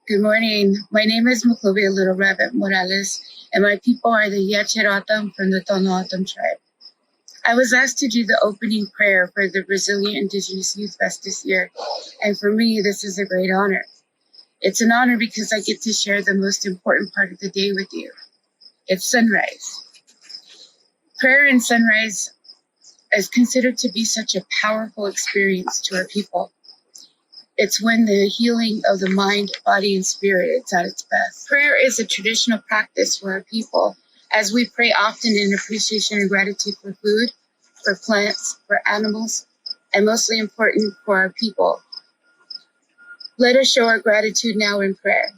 Good morning. My name is Maclovia Little Rabbit Morales, and my people are the Yachirotam from the Tonoatam tribe. I was asked to do the opening prayer for the Brazilian Indigenous Youth Fest this year, and for me, this is a great honor. It's an honor because I get to share the most important part of the day with you. It's sunrise. Prayer and sunrise is considered to be such a powerful experience to our people. It's when the healing of the mind, body, and spirit is at its best. Prayer is a traditional practice for our people, as we pray often in appreciation and gratitude for food, for plants, for animals, and mostly important for our people. Let us show our gratitude now in prayer.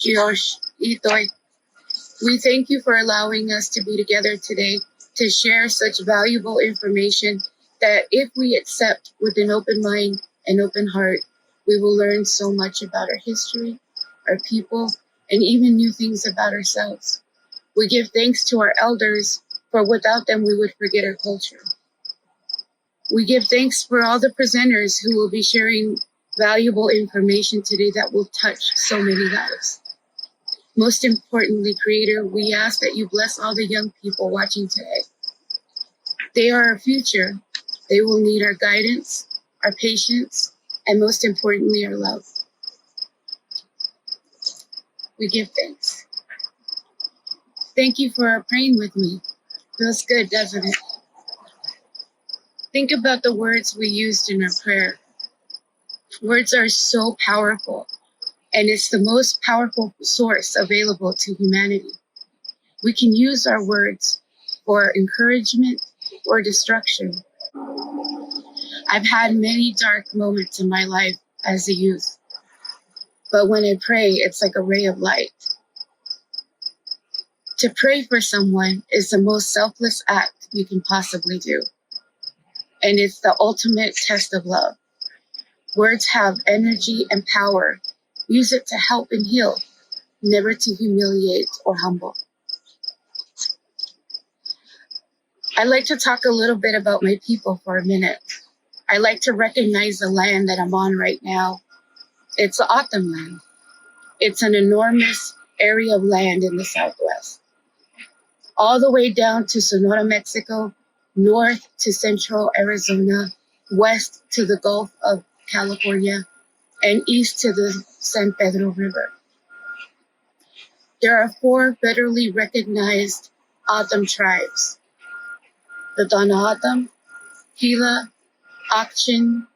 Dios, Itoy, we thank you for allowing us to be together today to share such valuable information that if we accept with an open mind and open heart, we will learn so much about our history, our people, and even new things about ourselves. We give thanks to our elders, for without them we would forget our culture. We give thanks for all the presenters who will be sharing valuable information today that will touch so many lives. Most importantly, Creator, we ask that you bless all the young people watching today. They are our future. They will need our guidance, our patience, and most importantly, our love. We give thanks. Thank you for praying with me. Feels good, doesn't it? Think about the words we used in our prayer. Words are so powerful, and it's the most powerful source available to humanity. We can use our words for encouragement or destruction. I've had many dark moments in my life as a youth, but when I pray, it's like a ray of light. To pray for someone is the most selfless act you can possibly do, and it's the ultimate test of love. Words have energy and power. Use it to help and heal, never to humiliate or humble. I'd like to talk a little bit about my people for a minute. I like to recognize the land that I'm on right now. It's the Autumn land. It's an enormous area of land in the Southwest. All the way down to Sonora, Mexico, north to central Arizona, west to the Gulf of California, and east to the San Pedro River. There are 4 federally recognized Autumn tribes: the Tonoatam, Gila, Action,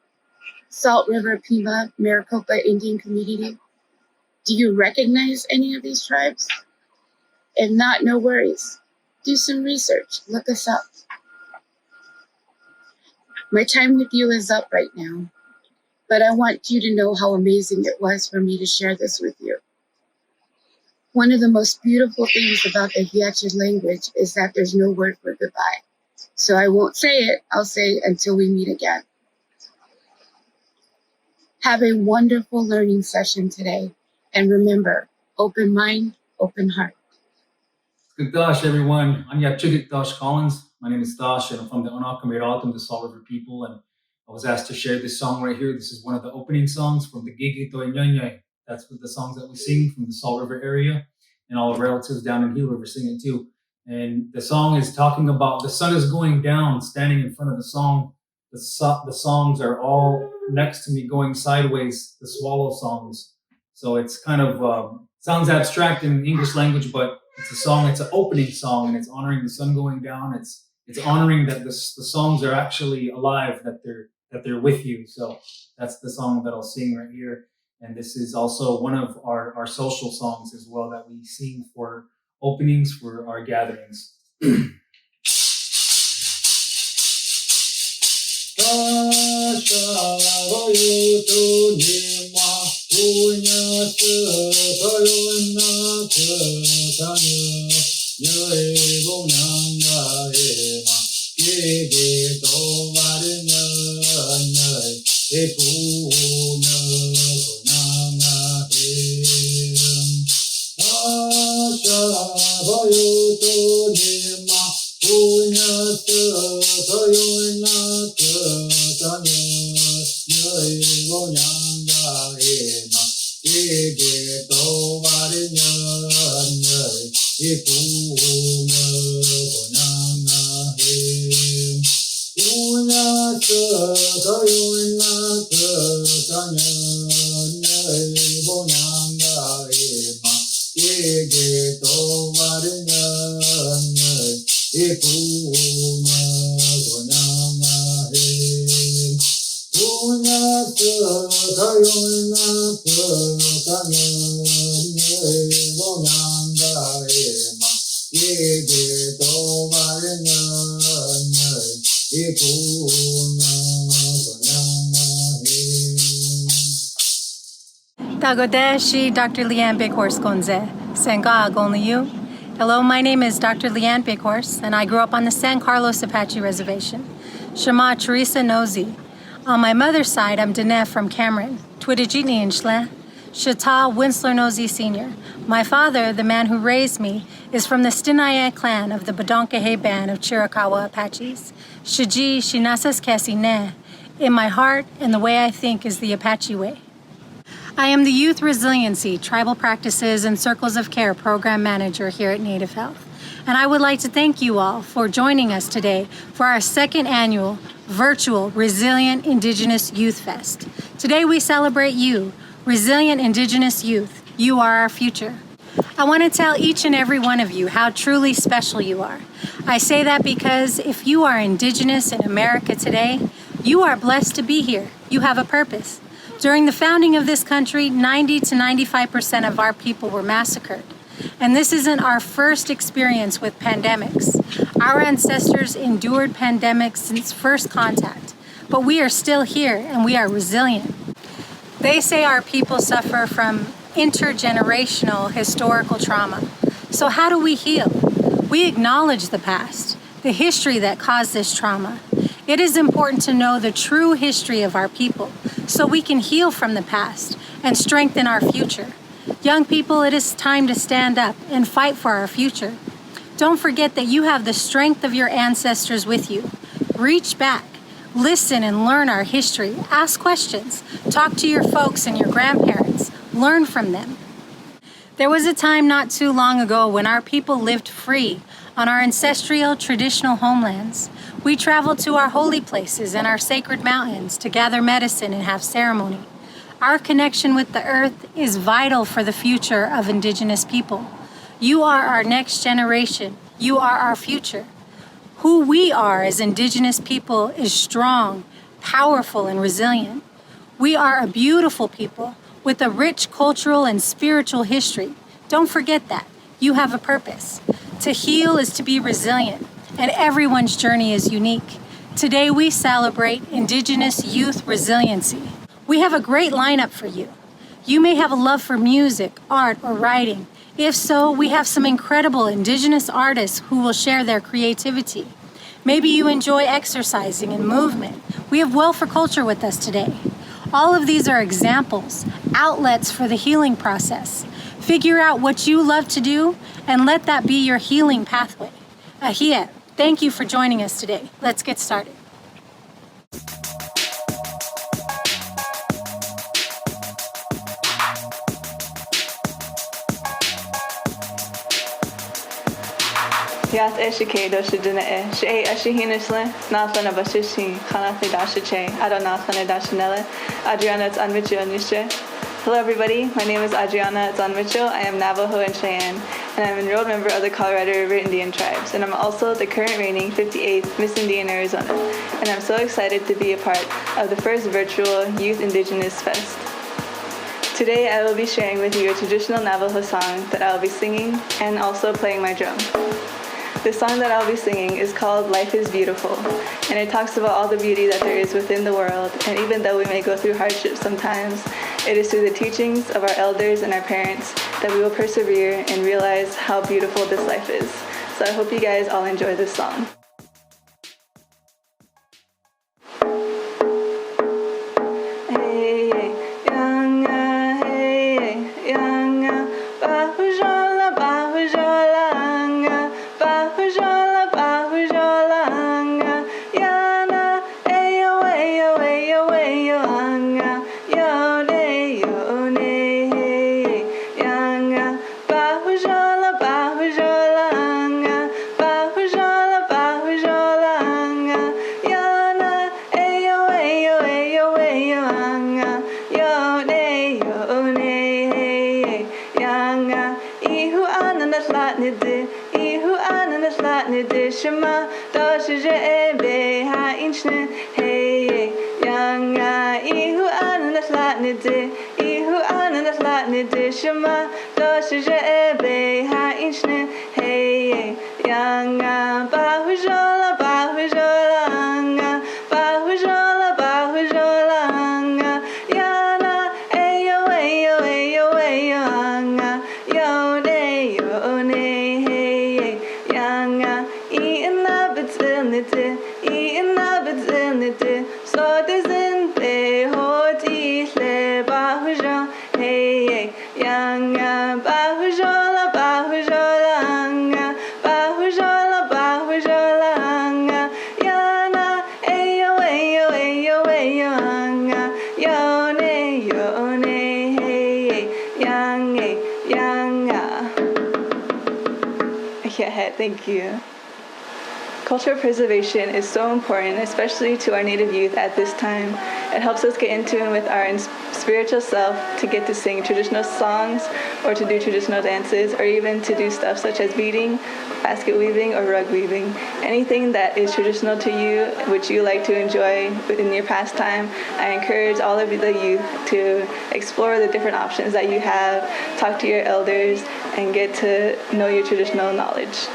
Salt River Pima, Maricopa Indian Community. Do you recognize any of these tribes? If not, no worries. Do some research, look us up. My time with you is up right now, but I want you to know how amazing it was for me to share this with you. One of the most beautiful things about the Hiachi language is that there's no word for goodbye. So I won't say it, I'll say until we meet again. Have a wonderful learning session today. And remember, open mind, open heart. Good gosh, everyone. I'm Yachugit Dosh Collins. My name is Dosh, and I'm from the Onakamirautam, the Salt River people. And I was asked to share this song right here. This is one of the opening songs from the Gigito Nyanyay. That's what the songs that we sing from the Salt River area. And all the relatives down in Gila River sing it too. And the song is talking about the sun is going down, standing in front of the song. The songs are all next to me going sideways, the swallow songs. So it's kind of sounds abstract in English language, but it's a song. It's an opening song, and it's honoring the sun going down. It's honoring that the songs are actually alive, that they're with you. So that's the song that I'll sing right here. And this is also one of our social songs as well that we sing for openings for our gatherings. Dagodeshi Dr. Leanne Bighorse Gonze, Sangag only you. Hello, my name is Dr. Leanne Bighorse, and I grew up on the San Carlos Apache Reservation. Shema Teresa Nosy. On my mother's side, I'm Dene from Cameron, Twidijitni Inchle, Shata Winsler Nosy Sr. My father, the man who raised me, is from the Stinaye clan of the Badonkahe band of Chiricahua Apaches. Shiji Shinasas Kasine. In my heart and the way I think is the Apache way. I am the Youth Resiliency, Tribal Practices and Circles of Care Program Manager here at Native Health. And I would like to thank you all for joining us today for our second annual virtual Resilient Indigenous Youth Fest. Today we celebrate you, Resilient Indigenous Youth. You are our future. I want to tell each and every one of you how truly special you are. I say that because if you are Indigenous in America today, you are blessed to be here. You have a purpose. During the founding of this country, 90 to 95% of our people were massacred. And this isn't our first experience with pandemics. Our ancestors endured pandemics since first contact, but we are still here and we are resilient. They say our people suffer from intergenerational historical trauma. So how do we heal? We acknowledge the past, the history that caused this trauma. It is important to know the true history of our people so we can heal from the past and strengthen our future. Young people, it is time to stand up and fight for our future. Don't forget that you have the strength of your ancestors with you. Reach back, listen and learn our history, ask questions, talk to your folks and your grandparents, learn from them. There was a time not too long ago when our people lived free on our ancestral traditional homelands. We traveled to our holy places and our sacred mountains to gather medicine and have ceremony. Our connection with the earth is vital for the future of Indigenous people. You are our next generation. You are our future. Who we are as Indigenous people is strong, powerful, and resilient. We are a beautiful people with a rich cultural and spiritual history. Don't forget that. You have a purpose. To heal is to be resilient, and everyone's journey is unique. Today we celebrate Indigenous Youth Resiliency. We have a great lineup for you. You may have a love for music, art, or writing. If so, we have some incredible Indigenous artists who will share their creativity. Maybe you enjoy exercising and movement. We have Well for Culture with us today. All of these are examples, outlets for the healing process. Figure out what you love to do and let that be your healing pathway. Ahia, thank you for joining us today. Let's get started. Yat eshike doshidina she eshihinisle, Nathan of Ashishi, Hanathi Dashiche, Adonathan Dashinelle, Adriana Anvicho Nishe. Hello everybody, my name is Adriana Zanvicho. I am Navajo and Cheyenne, and I'm an enrolled member of the Colorado River Indian Tribes, and I'm also the current reigning 58th Miss Indian Arizona, and I'm so excited to be a part of the first virtual Youth Indigenous Fest. Today I will be sharing with you a traditional Navajo song that I will be singing and also playing my drum. The song that I'll be singing is called Life is Beautiful, and it talks about all the beauty that there is within the world, and even though we may go through hardships sometimes, it is through the teachings of our elders and our parents that we will persevere and realize how beautiful this life is. So I hope you guys all enjoy this song. Shema doshi je be ha inchne hey yanga ihu ananas latnide ihu ananas latnide Shema doshi je be ha inchne hey yanga bahujola anga bahujola anga yana ayo anga yo ne hey yanga eating up it's in it so doesn't they hoti le bahujo hey yanga bahujola anga bahujola anga yana ayo anga yo ne hey yanga. Yeah, thank you. Cultural preservation is so important, especially to our Native youth at this time. It helps us get in tune with our spiritual self to get to sing traditional songs or to do traditional dances or even to do stuff such as beading, basket weaving, or rug weaving. Anything that is traditional to you, which you like to enjoy in your pastime, I encourage all of the youth to explore the different options that you have, talk to your elders, and get to know your traditional knowledge.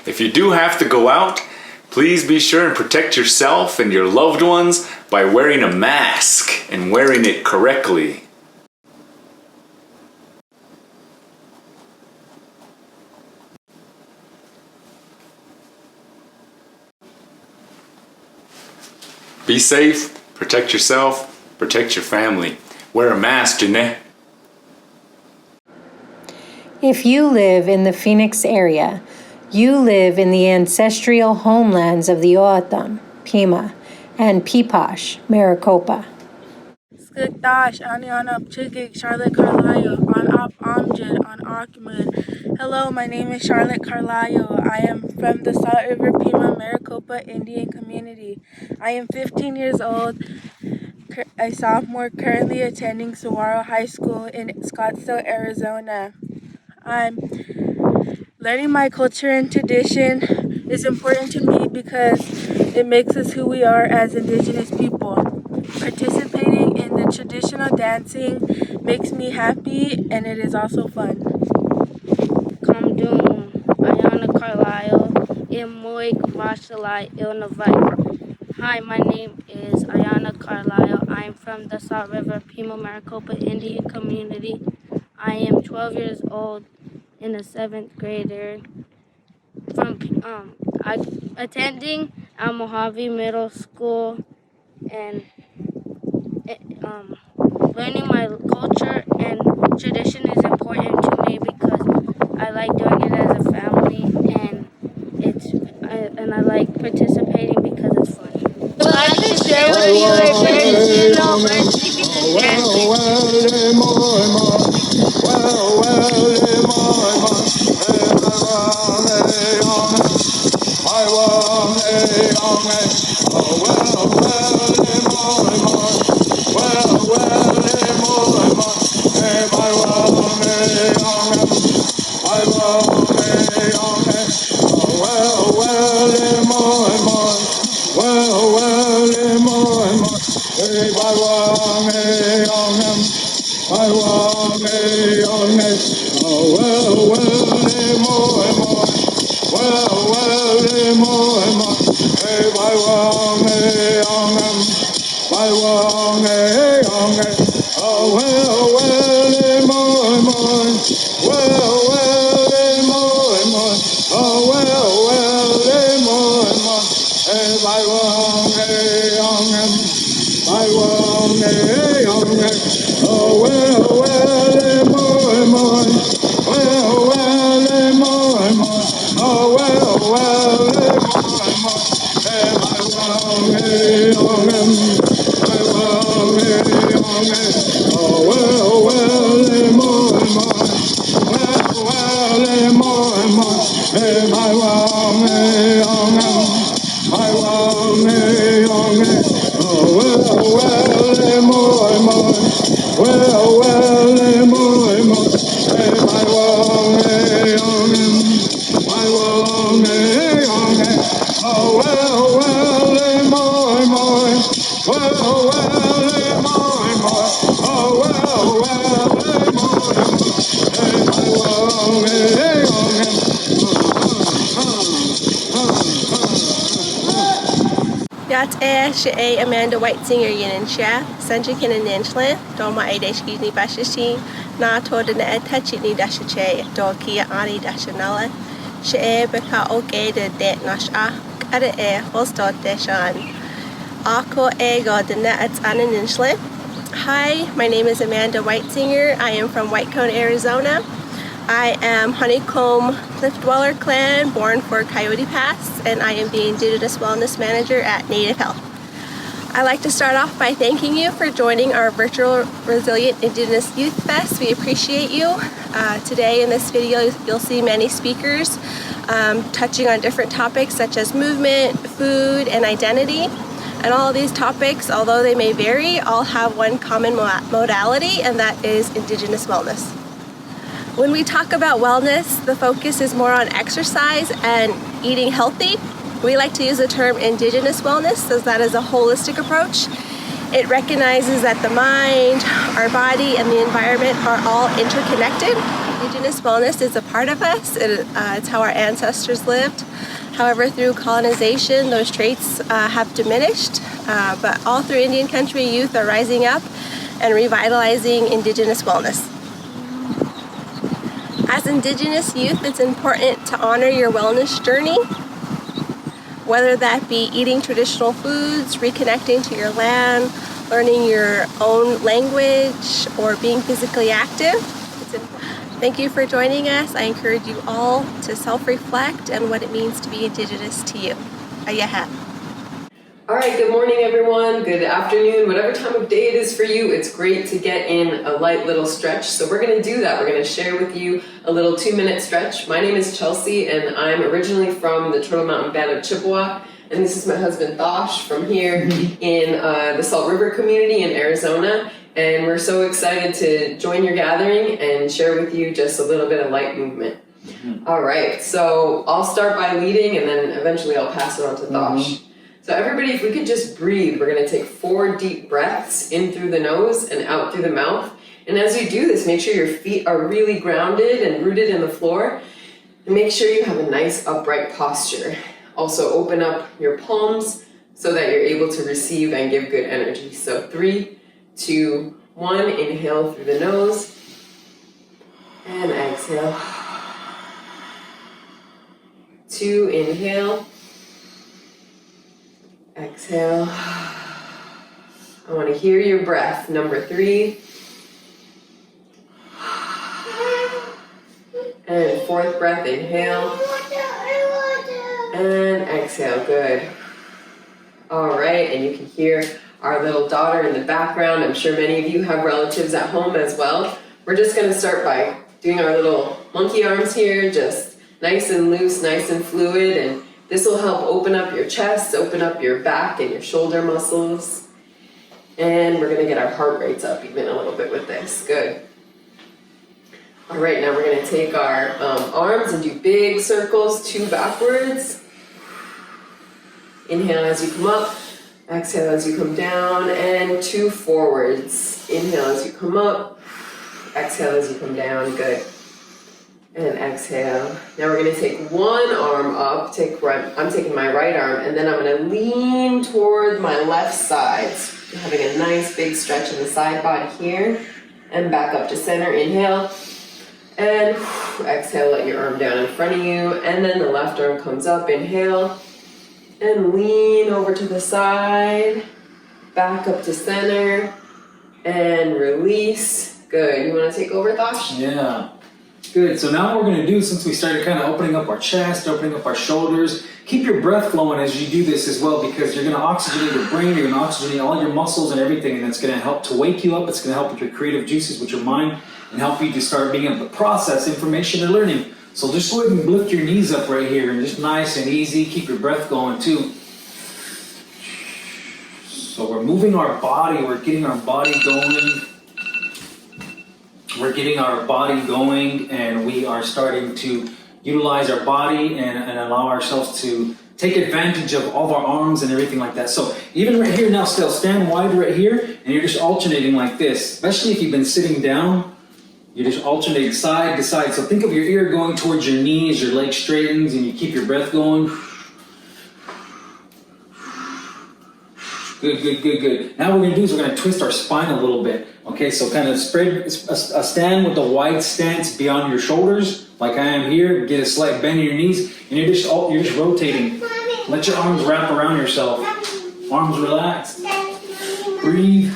If you do have to go out, please be sure and protect yourself and your loved ones by wearing a mask and wearing it correctly. Be safe, protect yourself, protect your family. Wear a mask, Janae. If you live in the Phoenix area, you live in the ancestral homelands of the O'odham, Pima, and Peeposh, Maricopa. Skugdash, Anianap Chigig, Charlotte Carlisle, on Op Amjad, on Achmud. Hello, my name is Charlotte Carlisle. I am from the Salt River Pima Maricopa Indian community. I am 15 years old, a sophomore currently attending Saguaro High School in Scottsdale, Arizona. Learning my culture and tradition is important to me because it makes us who we are as Indigenous people. Participating in the traditional dancing makes me happy and it is also fun. Kamdum, Ayana Carlisle, Imoik Vashalai Ilnavite. Hi, my name is Ayana Carlisle. I am from the Salt River Pima Maricopa Indian community. I am 12 years old and a 7th grader from attending Al Mojave Middle School and learning my culture and tradition is important to me because I like doing it as a family and I like participating because it's fun. I'd like to share with you a traditional Oh, She'e Amanda White Singer Yin Chia, Sanja Kinan Ninchlan, Doma Adeshki ni Bashishi, Na Toda Ne Tachi ni Dashache, Dokia Ani Dashanala, She'e Beka Oke de Det Nasha, Kada Hosto Deshan, Ako Ego de Net Anan Ninchlan. Hi, my name is Amanda Whitesinger. I am from Whitecone, Arizona. I am Honeycomb Cliff Dweller Clan, born for Coyote Pass, and I am the Indigenous Wellness Manager at Native Health. I'd like to start off by thanking you for joining our virtual Resilient Indigenous Youth Fest. We appreciate you. Today in this video, you'll see many speakers touching on different topics such as movement, food, and identity. And all of these topics, although they may vary, all have one common modality, and that is Indigenous wellness. When we talk about wellness, the focus is more on exercise and eating healthy. We like to use the term Indigenous wellness, as that is a holistic approach. It recognizes that the mind, our body, and the environment are all interconnected. Indigenous wellness is a part of us. It's how our ancestors lived. However, through colonization, those traits have diminished, but all through Indian country, youth are rising up and revitalizing Indigenous wellness. As Indigenous youth, it's important to honor your wellness journey, whether that be eating traditional foods, reconnecting to your land, learning your own language, or being physically active. Thank you for joining us. I encourage you all to self-reflect on what it means to be Indigenous to you. Ayaha. All right, good morning everyone, good afternoon, whatever time of day it is for you, it's great to get in a light little stretch. So we're gonna do that. We're gonna share with you a little 2-minute stretch. My name is Chelsea and I'm originally from the Turtle Mountain Band of Chippewa. And this is my husband Thosh from here in the Salt River community in Arizona. And we're so excited to join your gathering and share with you just a little bit of light movement. All right, so I'll start by leading and then eventually I'll pass it on to Thosh. So everybody, if we could just breathe, we're gonna take 4 deep breaths in through the nose and out through the mouth. And as you do this, make sure your feet are really grounded and rooted in the floor. And make sure you have a nice upright posture. Also open up your palms so that you're able to receive and give good energy. So 3, 2, 1, inhale through the nose and exhale. 2, inhale. Exhale. I want to hear your breath. Number 3. And 4th breath, inhale. And exhale, good. All right, and you can hear our little daughter in the background. I'm sure many of you have relatives at home as well. We're just gonna start by doing our little monkey arms here, just nice and loose, nice and fluid, and this will help open up your chest, open up your back and your shoulder muscles. And we're gonna get our heart rates up even a little bit with this, good. All right, now we're gonna take our arms and do big circles, 2 backwards. Inhale as you come up, exhale as you come down, and 2 forwards. Inhale as you come up, exhale as you come down, good. And exhale. Now we're gonna take 1 arm up, I'm taking my right arm, and then I'm gonna lean toward my left side. Having a nice big stretch in the side body here, and back up to center, inhale. And exhale, let your arm down in front of you, and then the left arm comes up, inhale. And lean over to the side, back up to center, and release. Good, you wanna take over, Thosh? Yeah, good. So now what we're gonna do, since we started kind of opening up our chest, opening up our shoulders, keep your breath flowing as you do this as well, because you're gonna oxygenate your brain, you're gonna oxygenate all your muscles and everything, and it's gonna help to wake you up, it's gonna help with your creative juices, with your mind, and help you to start being able to process information and learning. So just go ahead and lift your knees up right here, and just nice and easy, keep your breath going too. So we're moving our body, we're getting our body going. We're getting our body going, and we are starting to utilize our body and allow ourselves to take advantage of all of our arms and everything like that. So even right here now, still stand wide right here, and you're just alternating like this, especially if you've been sitting down. You just alternate side to side. So think of your ear going towards your knees, your leg straightens, and you keep your breath going. Good. Now what we're gonna do is we're gonna twist our spine a little bit. Okay, so kind of spread a stand with a wide stance beyond your shoulders, like I am here. Get a slight bend in your knees, and you're just rotating. Let your arms wrap around yourself. Arms relaxed. Breathe.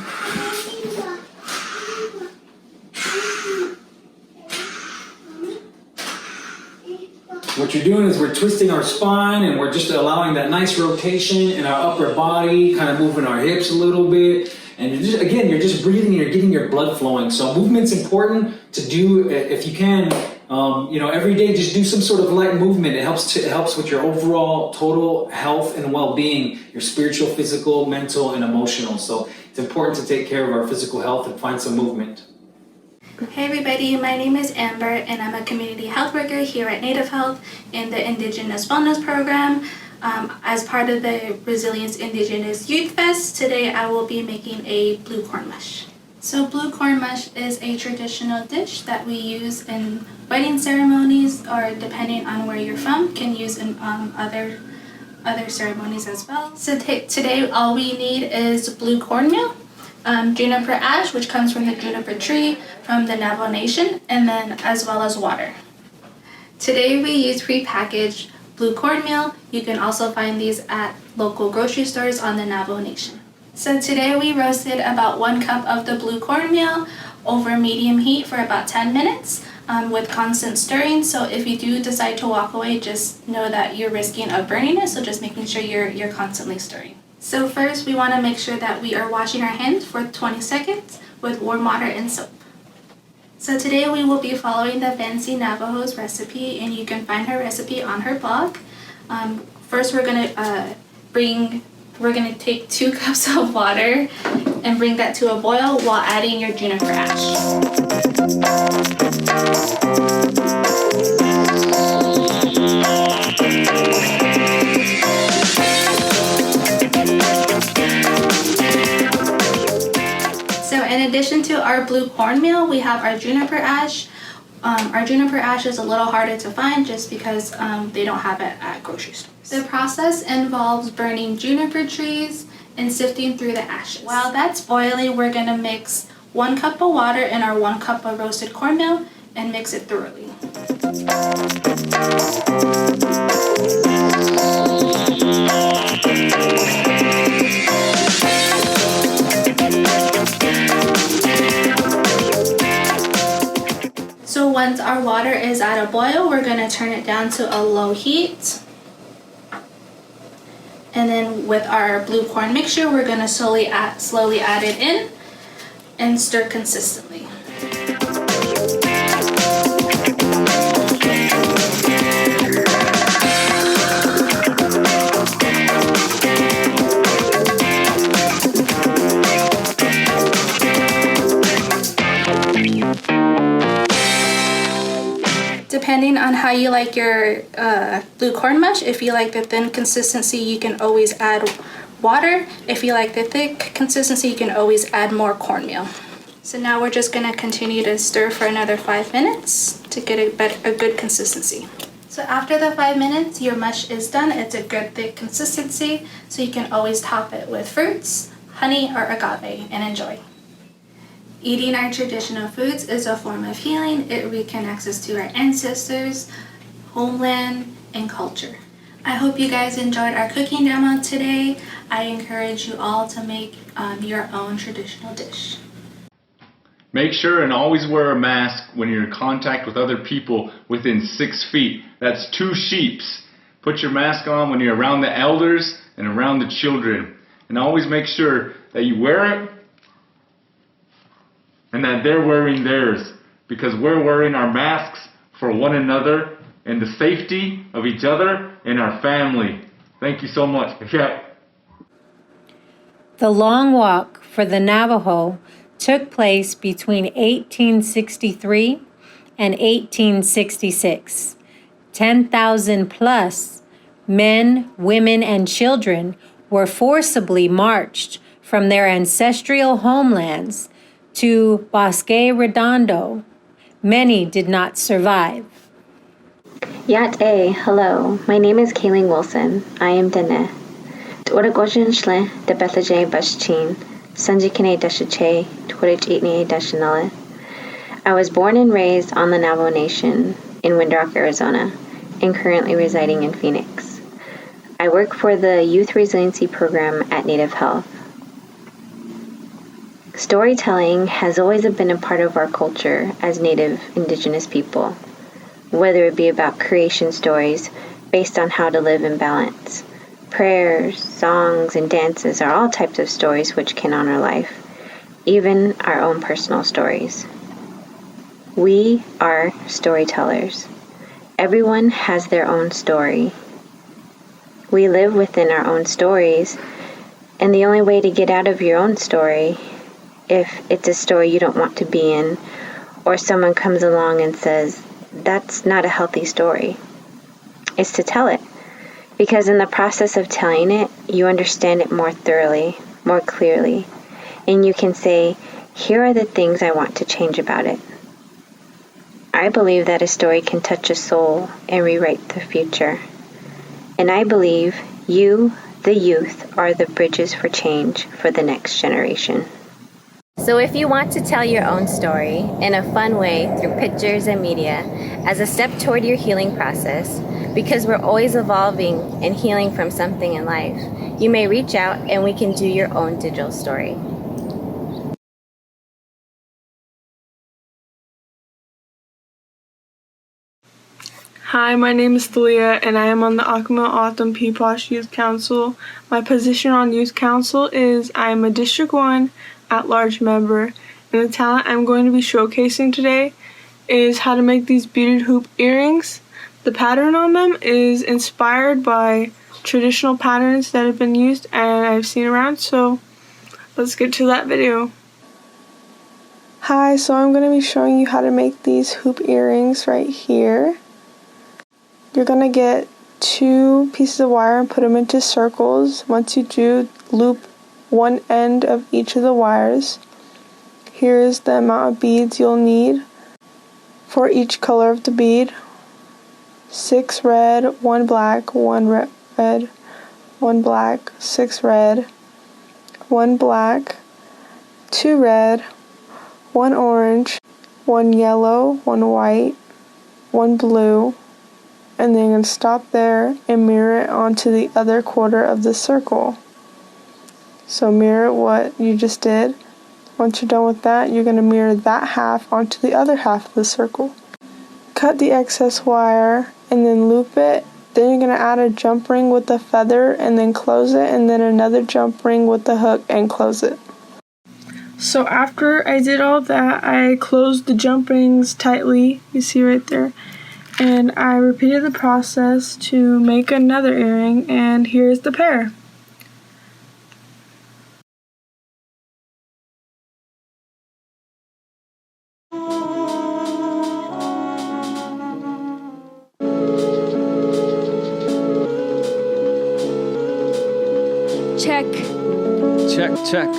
What you're doing is we're twisting our spine and we're just allowing that nice rotation in our upper body, kind of moving our hips a little bit. And you're just breathing and you're getting your blood flowing. So movement's important to do if you can. Every day just do some sort of light movement. It helps with your overall total health and well-being, your spiritual, physical, mental, and emotional. So it's important to take care of our physical health and find some movement. Hey everybody, my name is Amber and I'm a community health worker here at Native Health in the Indigenous Wellness Program. As part of the Resilience Indigenous Youth Fest, today I will be making a blue corn mush. So blue corn mush is a traditional dish that we use in wedding ceremonies, or depending on where you're from, can use in other ceremonies as well. So today all we need is blue cornmeal, juniper ash, which comes from the juniper tree from the Navajo Nation, and then as well as water. Today we use prepackaged blue cornmeal. You can also find these at local grocery stores on the Navajo Nation. So today we roasted about 1 cup of the blue cornmeal over medium heat for about 10 minutes with constant stirring. So if you do decide to walk away, just know that you're risking of burning it, so just making sure you're constantly stirring. So first we want to make sure that we are washing our hands for 20 seconds with warm water and soap. So today we will be following the Fancy Navajo's recipe, and you can find her recipe on her blog. First we're gonna take 2 cups of water and bring that to a boil while adding your juniper ash. So in addition to our blue cornmeal, we have our juniper ash. Our juniper ash is a little harder to find just because they don't have it at grocery stores. The process involves burning juniper trees and sifting through the ashes. While that's boiling, we're gonna mix 1 cup of water in our 1 cup of roasted cornmeal and mix it thoroughly. So once our water is at a boil, we're gonna turn it down to a low heat. And then with our blue corn mixture, we're gonna slowly add it in and stir consistently. Depending on how you like your blue corn mush, if you like the thin consistency, you can always add water. If you like the thick consistency, you can always add more cornmeal. So now we're just gonna continue to stir for another 5 minutes to get a good consistency. So after the 5 minutes, your mush is done. It's a good thick consistency, so you can always top it with fruits, honey, or agave and enjoy. Eating our traditional foods is a form of healing. It reconnects us to our ancestors, homeland, and culture. I hope you guys enjoyed our cooking demo today. I encourage you all to make your own traditional dish. Make sure and always wear a mask when you're in contact with other people within 6 feet. That's 2 sheeps. Put your mask on when you're around the elders and around the children. And always make sure that you wear it and that they're wearing theirs, because we're wearing our masks for one another and the safety of each other and our family. Thank you so much. Yeah. The Long Walk for the Navajo took place between 1863 and 1866. 10,000 plus men, women, and children were forcibly marched from their ancestral homelands to Bosque Redondo. Many did not survive. Yat-e, hello. My name is Kayleen Wilson. I am Dene. Oragojin Shle, the Bethlehem Bashchin, Sanjikine Dashache, Twittich Itni Dashanala. I was born and raised on the Navajo Nation in Windrock, Arizona, and currently residing in Phoenix. I work for the Youth Resiliency Program at Native Health. Storytelling has always been a part of our culture as Native Indigenous people, whether it be about creation stories based on how to live in balance. Prayers, songs, and dances are all types of stories which can honor life, even our own personal stories. We are storytellers. Everyone has their own story. We live within our own stories, and the only way to get out of your own story, if it's a story you don't want to be in, or someone comes along and says, that's not a healthy story, is to tell it. Because in the process of telling it, you understand it more thoroughly, more clearly, and you can say, here are the things I want to change about it. I believe that a story can touch a soul and rewrite the future. And I believe you, the youth, are the bridges for change for the next generation. So if you want to tell your own story in a fun way through pictures and media as a step toward your healing process, because we're always evolving and healing from something in life, you may reach out and we can do your own digital story. Hi, my name is Thalia, and I am on the Acoma Autumn Peeposh Youth Council. My position on Youth Council is I am a District 1 at-large member, and the talent I'm going to be showcasing today is how to make these beaded hoop earrings. The pattern on them is inspired by traditional patterns that have been used and I've seen around, so let's get to that video. Hi, so I'm going to be showing you how to make these hoop earrings right here. You're going to get 2 pieces of wire and put them into circles. Once you do, loop one end of each of the wires. Here's the amount of beads you'll need for each color of the bead. 6 red, 1 black, 1 red, 1 black, 6 red, 1 black, 2 red, 1 orange, 1 yellow, 1 white, 1 blue, and then you're going to stop there and mirror it onto the other quarter of the circle. So mirror what you just did. Once you're done with that, you're going to mirror that half onto the other half of the circle. Cut the excess wire and then loop it. Then you're going to add a jump ring with the feather and then close it, and then another jump ring with the hook and close it. So after I did all that, I closed the jump rings tightly, you see right there, and I repeated the process to make another earring, and here's the pair. Check. Check.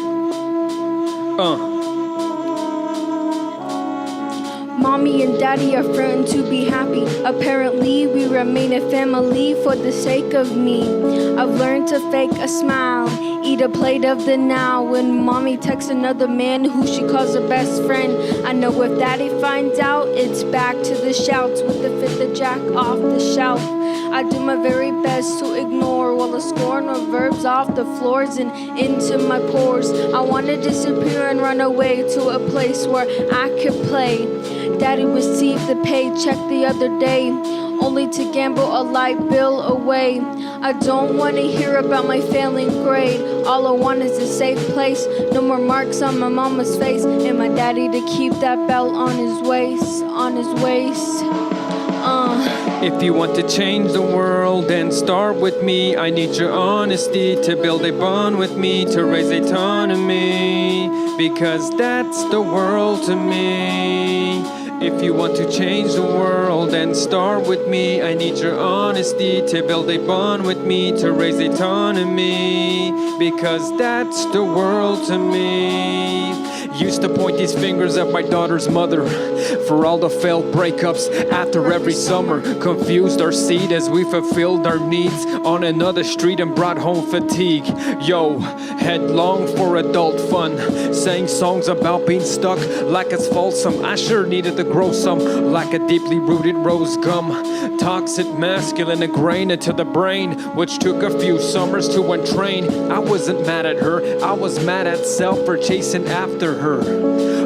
Mommy and daddy are frightened to be happy. Apparently, we remain a family for the sake of me. I've learned to fake a smile, eat a plate of the now. When mommy texts another man who she calls her best friend, I know if daddy finds out, it's back to the shouts with the fifth of jack off the shelf. I do my very best to ignore all the scorn of verbs off the floors and into my pores. I want to disappear and run away to a place where I could play. Daddy received the paycheck the other day, only to gamble a light bill away. I don't want to hear about my failing grade. All I want is a safe place, no more marks on my mama's face, and my daddy to keep that belt on his waist, If you want to change the world, then start with me. I need your honesty to build a bond with me, to raise autonomy, because that's the world to me. If you want to change the world, then start with me. I need your honesty to build a bond with me, to raise autonomy, because that's the world to me. Used to point these fingers at my daughter's mother for all the failed breakups after every summer. Confused our seed as we fulfilled our needs on another street and brought home fatigue. Yo, headlong for adult fun, sang songs about being stuck like it's falsome. I sure needed to grow some, like a deeply rooted rose gum. Toxic masculine ingrained into the brain, which took a few summers to untrain. I wasn't mad at her, I was mad at self for chasing after her.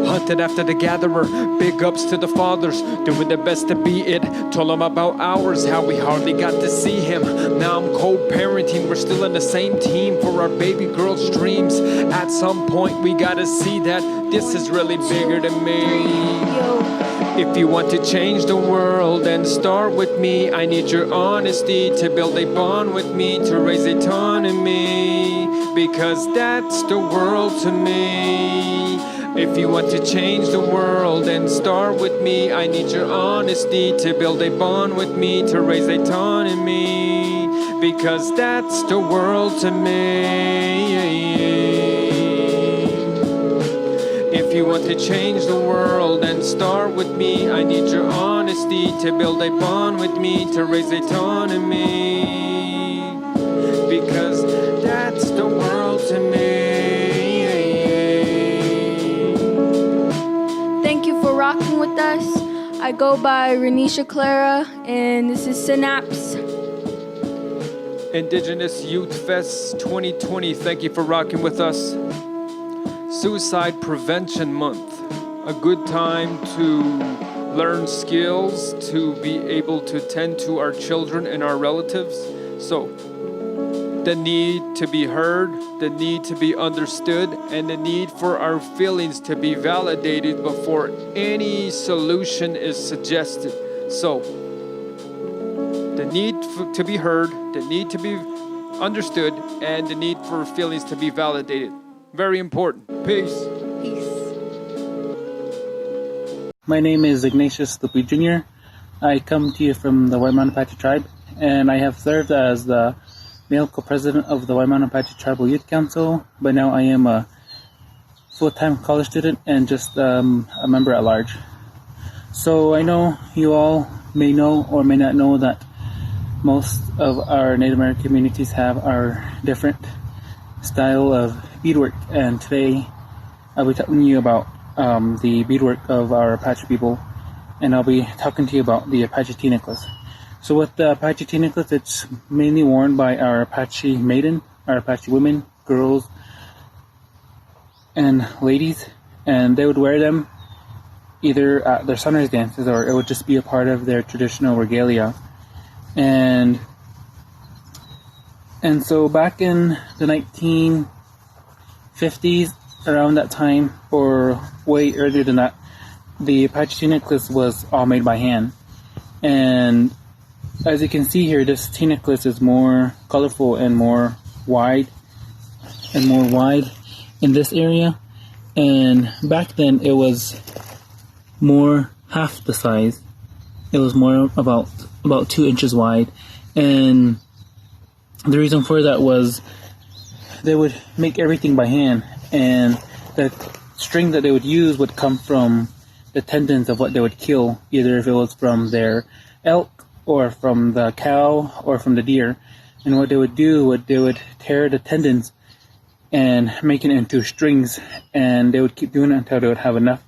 Hunted after the gatherer, big ups to the fathers, doing their best to be it. Told them about ours, how we hardly got to see him. Now I'm co-parenting, we're still in the same team for our baby girl's dreams. At some point we gotta see that this is really bigger than me. If you want to change the world and start with me, I need your honesty to build a bond with me, to raise autonomy, because that's the world to me. If you want to change the world and start with me, I need your honesty to build a bond with me, to raise autonomy, because that's the world to me. If you want to change the world and start with me, I need your honesty to build a bond with me, to raise autonomy, because that's the world to me. Thank you for rocking with us. I go by Renisha Clara, and this is Synapse. Indigenous Youth Fest 2020, thank you for rocking with us. Suicide Prevention Month, a good time to learn skills, to be able to tend to our children and our relatives. So, the need to be heard, the need to be understood, and the need for our feelings to be validated before any solution is suggested. So, the need to be heard, the need to be understood, and the need for feelings to be validated. Very important. Peace. My name is Ignatius Lupi Jr. I come to you from the White Mountain Apache Tribe, and I have served as the male co-president of the White Mountain Apache Tribal Youth Council, but now I am a full-time college student and just a member at large. So I know you all may know or may not know that most of our Native American communities have our different style of beadwork, and today I'll be telling you about the beadwork of our Apache people, and I'll be talking to you about the Apache tea necklace. So with the Apache tea necklace, it's mainly worn by our Apache maiden, our Apache women, girls, and ladies, and they would wear them either at their sunrise dances or it would just be a part of their traditional regalia. And so back in the 1950s, around that time, or way earlier than that, the Apache tea necklace was all made by hand. And as you can see here, this tea necklace is more colorful and more wide in this area. And back then it was more half the size. It was more about 2 inches wide. And the reason for that was they would make everything by hand, and the string that they would use would come from the tendons of what they would kill, either if it was from their elk or from the cow or from the deer. And what they would do, they would tear the tendons and make it into strings, and they would keep doing it until they would have enough,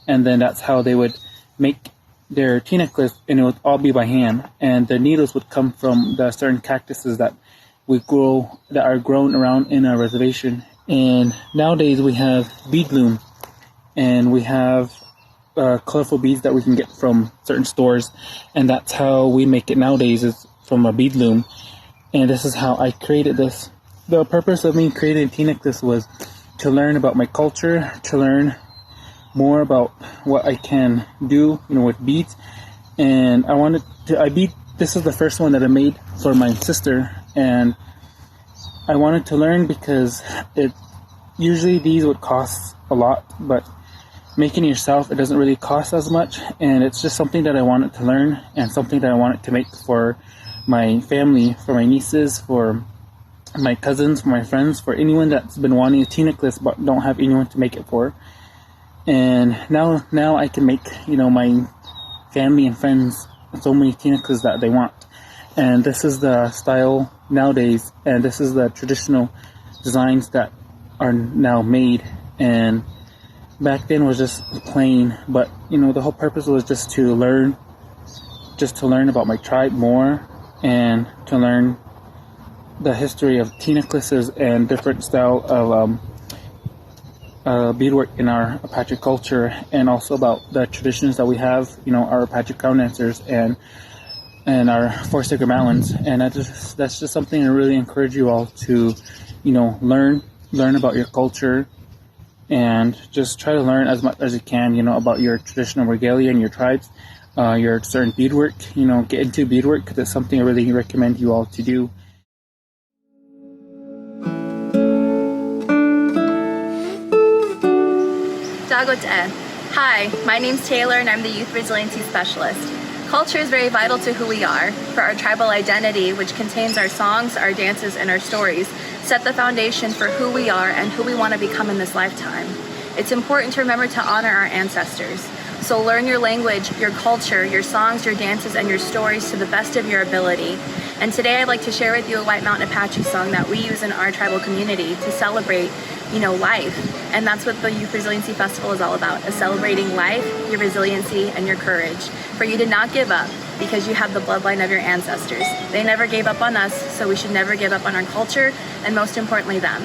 and then that's how they would make their tea necklace, and it would all be by hand. And the needles would come from the certain cactuses that are grown around in our reservation. And nowadays we have bead loom, and we have colorful beads that we can get from certain stores, and that's how we make it nowadays, is from a bead loom. And this is how I created this. The purpose of me creating a tea necklace was to learn about my culture, to learn more about what I can do, with beads. And this is the first one that I made for my sister, and I wanted to learn because usually these would cost a lot, but making it yourself, it doesn't really cost as much, and it's just something that I wanted to learn and something that I wanted to make for my family, for my nieces, for my cousins, for my friends, for anyone that's been wanting a tea necklace but don't have anyone to make it for. And now I can make, my family and friends so many tinakas that they want. And this is the style nowadays, and this is the traditional designs that are now made. And back then was just plain, but the whole purpose was just to learn about my tribe more, and to learn the history of tinaklises and different style of beadwork in our Apache culture, and also about the traditions that we have, our Apache crown dancers and our four sacred mountains. And that's just something I really encourage you all to, learn about your culture, and just try to learn as much as you can, about your traditional regalia and your tribes, your certain beadwork. Get into beadwork, because it's something I really recommend you all to do. Dagote. Hi, my name's Taylor and I'm the Youth Resiliency Specialist. Culture is very vital to who we are. For our tribal identity, which contains our songs, our dances, and our stories, set the foundation for who we are and who we want to become in this lifetime. It's important to remember to honor our ancestors. So learn your language, your culture, your songs, your dances, and your stories to the best of your ability. And today I'd like to share with you a White Mountain Apache song that we use in our tribal community to celebrate, life. And that's what the Youth Resiliency Festival is all about, is celebrating life, your resiliency, and your courage. For you to not give up, because you have the bloodline of your ancestors. They never gave up on us, so we should never give up on our culture, and most importantly, them.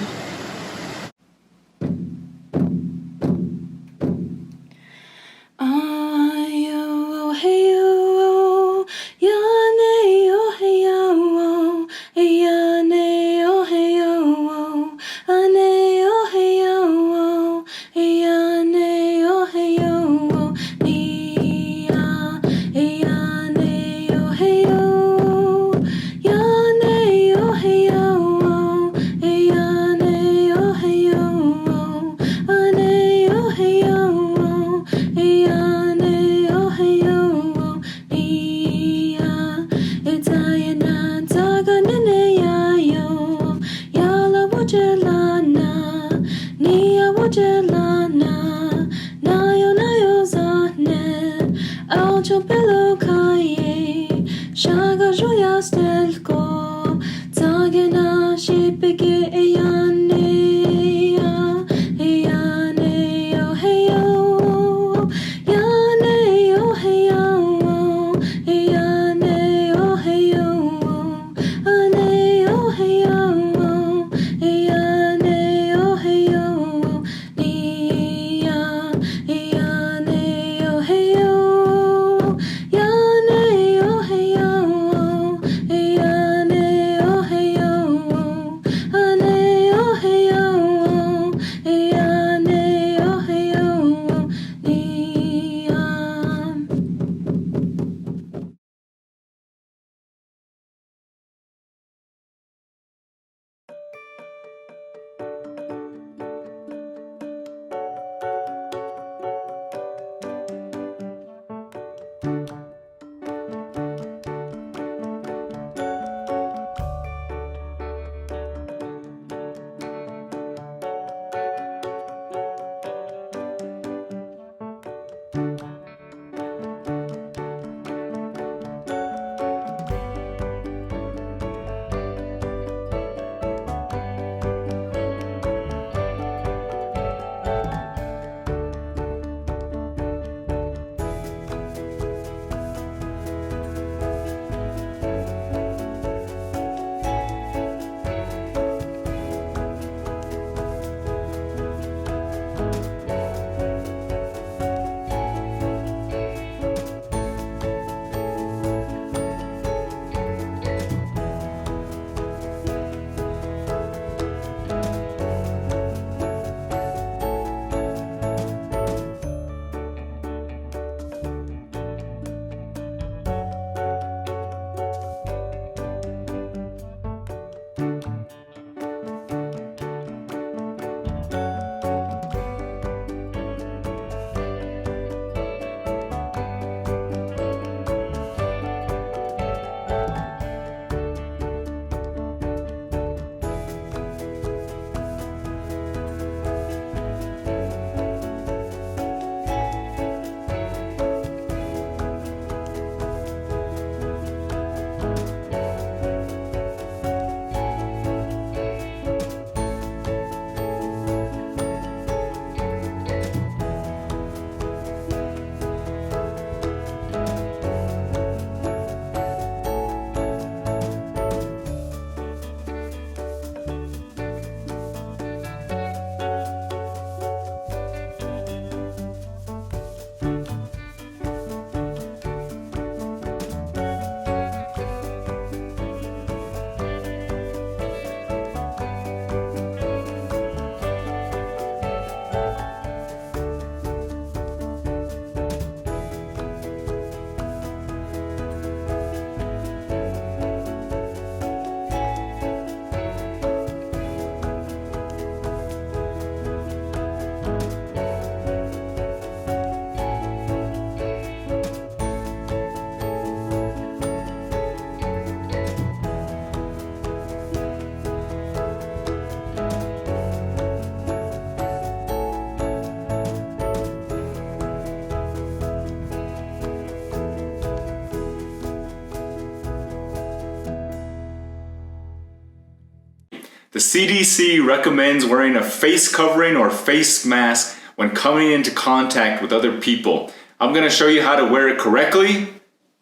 The CDC recommends wearing a face covering or face mask when coming into contact with other people. I'm going to show you how to wear it correctly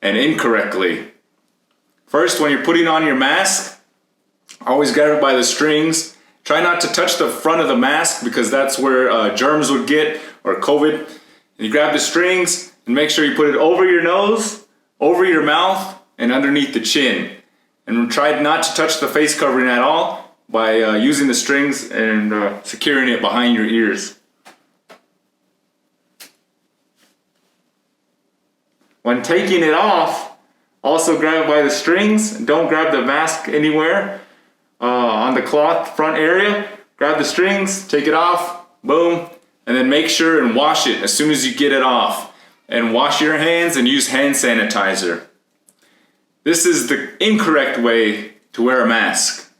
and incorrectly. First, when you're putting on your mask, always grab it by the strings. Try not to touch the front of the mask because that's where germs would get, or COVID. And you grab the strings and make sure you put it over your nose, over your mouth, and underneath the chin. And try not to touch the face covering at all by using the strings and securing it behind your ears. When taking it off, also grab it by the strings. Don't grab the mask anywhere on the cloth front area. Grab the strings, take it off, boom, and then make sure and wash it as soon as you get it off. And wash your hands and use hand sanitizer. This is the incorrect way to wear a mask.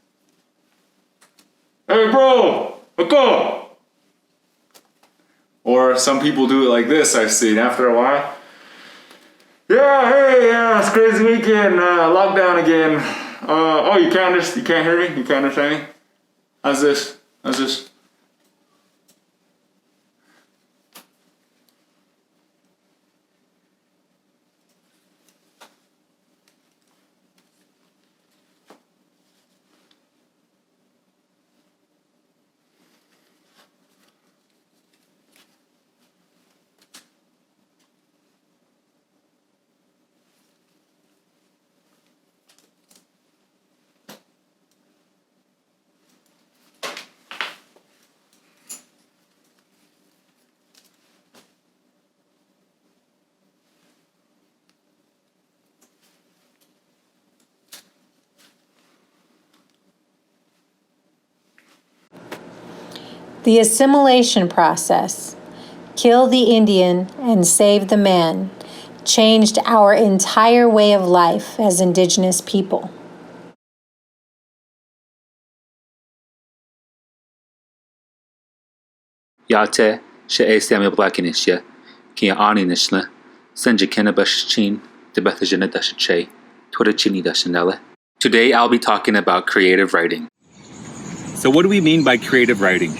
Hey bro, let's go! Or some people do it like this, I've seen after a while. Yeah, hey, it's crazy weekend, lockdown again. Oh, you can't hear me? You can't understand me? How's this? The assimilation process, kill the Indian and save the man, changed our entire way of life as Indigenous people. Yate, she Samuel Blackinisha, Kia Ani Nishla, Senjikena Bashchin, the Bethajana Dashache, Twitachini Dashanella. Today I'll be talking about creative writing. So, what do we mean by creative writing?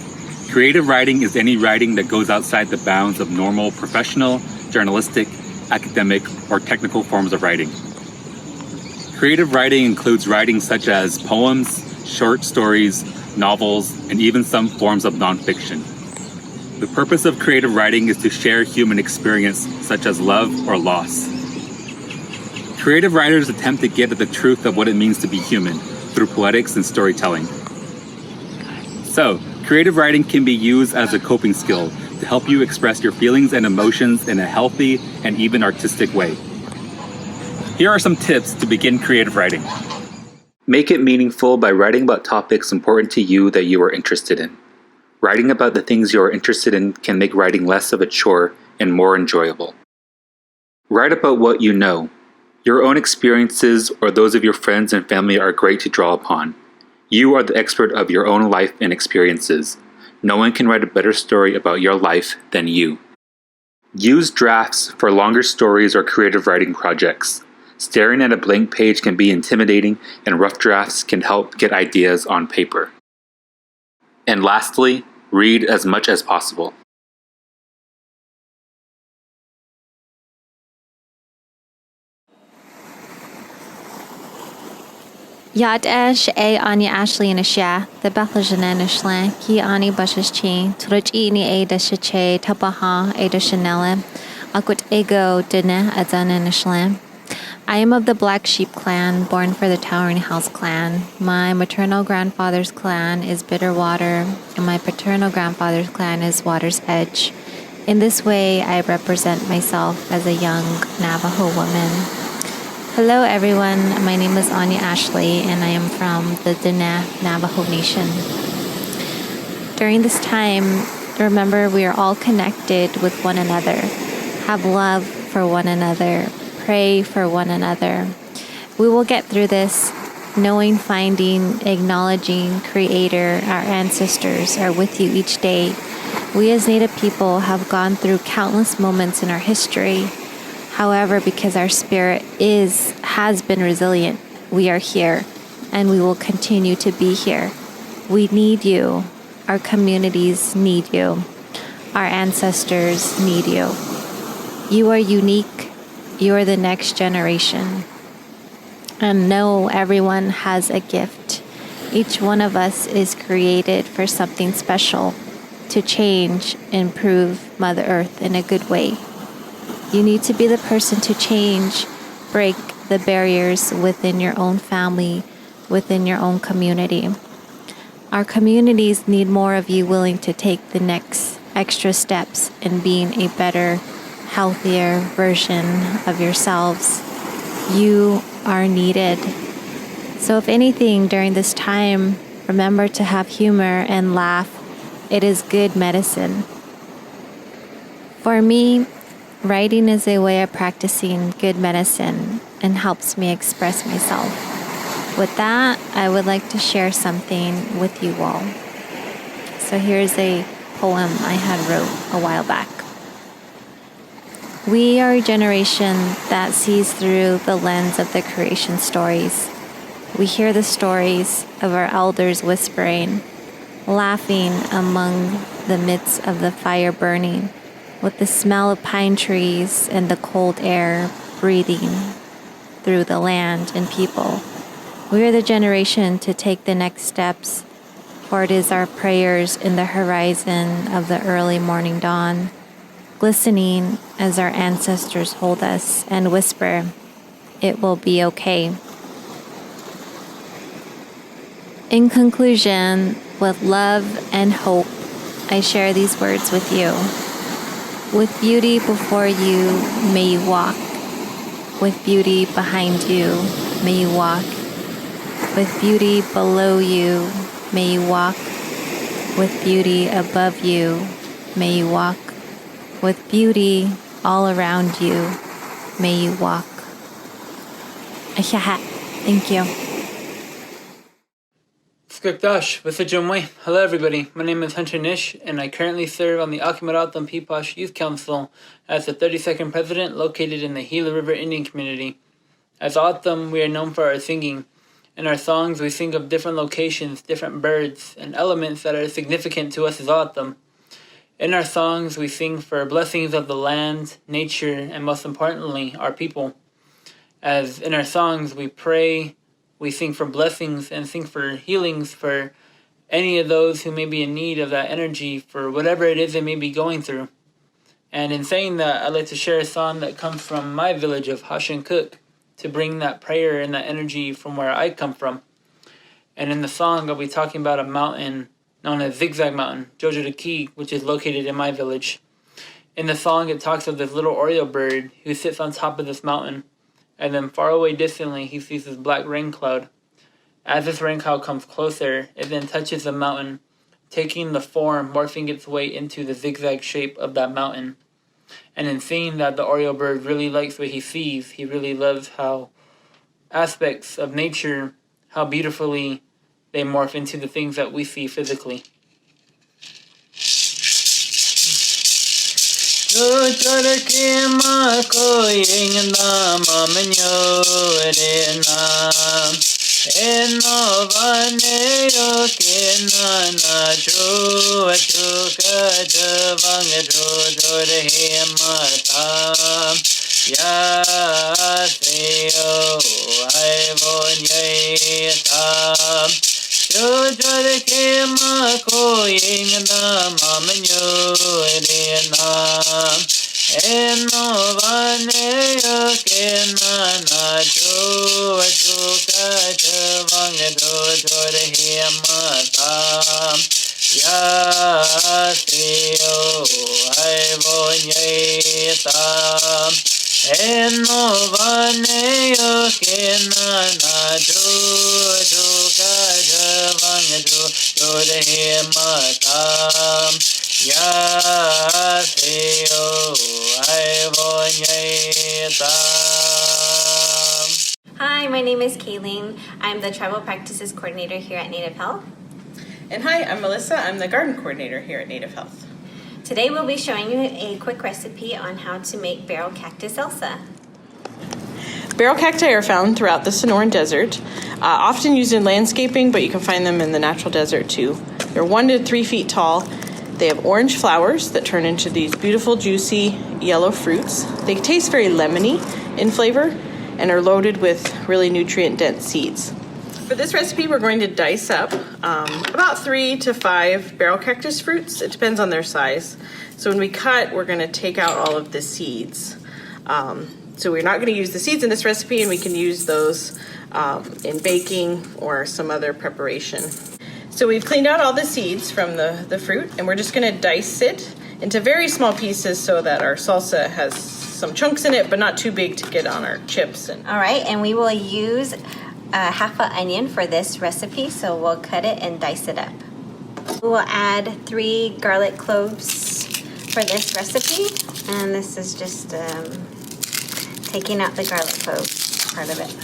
Creative writing is any writing that goes outside the bounds of normal professional, journalistic, academic, or technical forms of writing. Creative writing includes writing such as poems, short stories, novels, and even some forms of nonfiction. The purpose of creative writing is to share human experience such as love or loss. Creative writers attempt to get at the truth of what it means to be human through poetics and storytelling. So, creative writing can be used as a coping skill to help you express your feelings and emotions in a healthy and even artistic way. Here are some tips to begin creative writing. Make it meaningful by writing about topics important to you that you are interested in. Writing about the things you are interested in can make writing less of a chore and more enjoyable. Write about what you know. Your own experiences or those of your friends and family are great to draw upon. You are the expert of your own life and experiences. No one can write a better story about your life than you. Use drafts for longer stories or creative writing projects. Staring at a blank page can be intimidating, and rough drafts can help get ideas on paper. And lastly, read as much as possible. Yad Esh A Ani Ashley in a Sha, the Bethlehem Ishlan, Ki Ani Bushes Chi, Truch Ini A Dashache, Tapaha, A Dashanella, Akut Ego Dine Adan in Ishlan. I am of the Black Sheep clan, born for the Towering House clan. My maternal grandfather's clan is Bitterwater, and my paternal grandfather's clan is Water's Edge. In this way, I represent myself as a young Navajo woman. Hello everyone, my name is Anya Ashley and I am from the Diné Navajo Nation. During this time, remember we are all connected with one another. Have love for one another. Pray for one another. We will get through this, knowing, finding, acknowledging Creator, our ancestors are with you each day. We as Native people have gone through countless moments in our history. However, because our spirit has been resilient, we are here and we will continue to be here. We need you. Our communities need you. Our ancestors need you. You are unique. You are the next generation. And know everyone has a gift. Each one of us is created for something special, to change, improve Mother Earth in a good way. You need to be the person to change, break the barriers within your own family, within your own community. Our communities need more of you willing to take the next extra steps in being a better, healthier version of yourselves. You are needed. So if anything, during this time, remember to have humor and laugh. It is good medicine. For me, writing is a way of practicing good medicine and helps me express myself. With that, I would like to share something with you all. So here's a poem I had wrote a while back. We are a generation that sees through the lens of the creation stories. We hear the stories of our elders whispering, laughing among the midst of the fire burning, with the smell of pine trees and the cold air breathing through the land and people. We are the generation to take the next steps, for it is our prayers in the horizon of the early morning dawn, glistening as our ancestors hold us and whisper, "It will be okay." In conclusion, with love and hope, I share these words with you. With beauty before you, may you walk. With beauty behind you, may you walk. With beauty below you, may you walk. With beauty above you, may you walk. With beauty all around you, may you walk. Thank you. Skirkdash, Visajumwe. Hello everybody, my name is Hunter Nish, and I currently serve on the Akimaratam Peepash Youth Council as the 32nd President located in the Gila River Indian Community. As Autumn, we are known for our singing. In our songs, we sing of different locations, different birds, and elements that are significant to us as Autumn. In our songs, we sing for blessings of the land, nature, and most importantly, our people. As in our songs, we pray, we sing for blessings and sing for healings for any of those who may be in need of that energy for whatever it is they may be going through. And in saying that, I'd like to share a song that comes from my village of Hashan Cook to bring that prayer and that energy from where I come from. And in the song, I'll be talking about a mountain known as Zigzag Mountain, Jojo the Key, which is located in my village. In the song, it talks of this little Oriole bird who sits on top of this mountain. And then far away distantly, he sees this black rain cloud. As this rain cloud comes closer, it then touches the mountain, taking the form, morphing its way into the zigzag shape of that mountain. And in seeing that the Oriole bird really likes what he sees, he really loves how aspects of nature, how beautifully they morph into the things that we see physically. Hi, my name is Kayleen. I'm the Tribal Practices Coordinator here at Native Health. And hi, I'm Melissa. I'm the Garden Coordinator here at Native Health. Today we'll be showing you a quick recipe on how to make barrel cactus salsa. Barrel cacti are found throughout the Sonoran Desert, often used in landscaping, but you can find them in the natural desert too. They're 1 to 3 feet tall. They have orange flowers that turn into these beautiful, juicy yellow fruits. They taste very lemony in flavor and are loaded with really nutrient-dense seeds. For this recipe, we're going to dice up about 3 to 5 barrel cactus fruits. It depends on their size. So when we cut, we're going to take out all of the seeds. So we're not going to use the seeds in this recipe, and we can use those in baking or some other preparation. So we've cleaned out all the seeds from the fruit, and we're just going to dice it into very small pieces so that our salsa has some chunks in it, but not too big to get on our chips. All right, and we will use half an onion for this recipe, so we'll cut it and dice it up. We will add 3 garlic cloves for this recipe, and this is just taking out the garlic cloves part of it.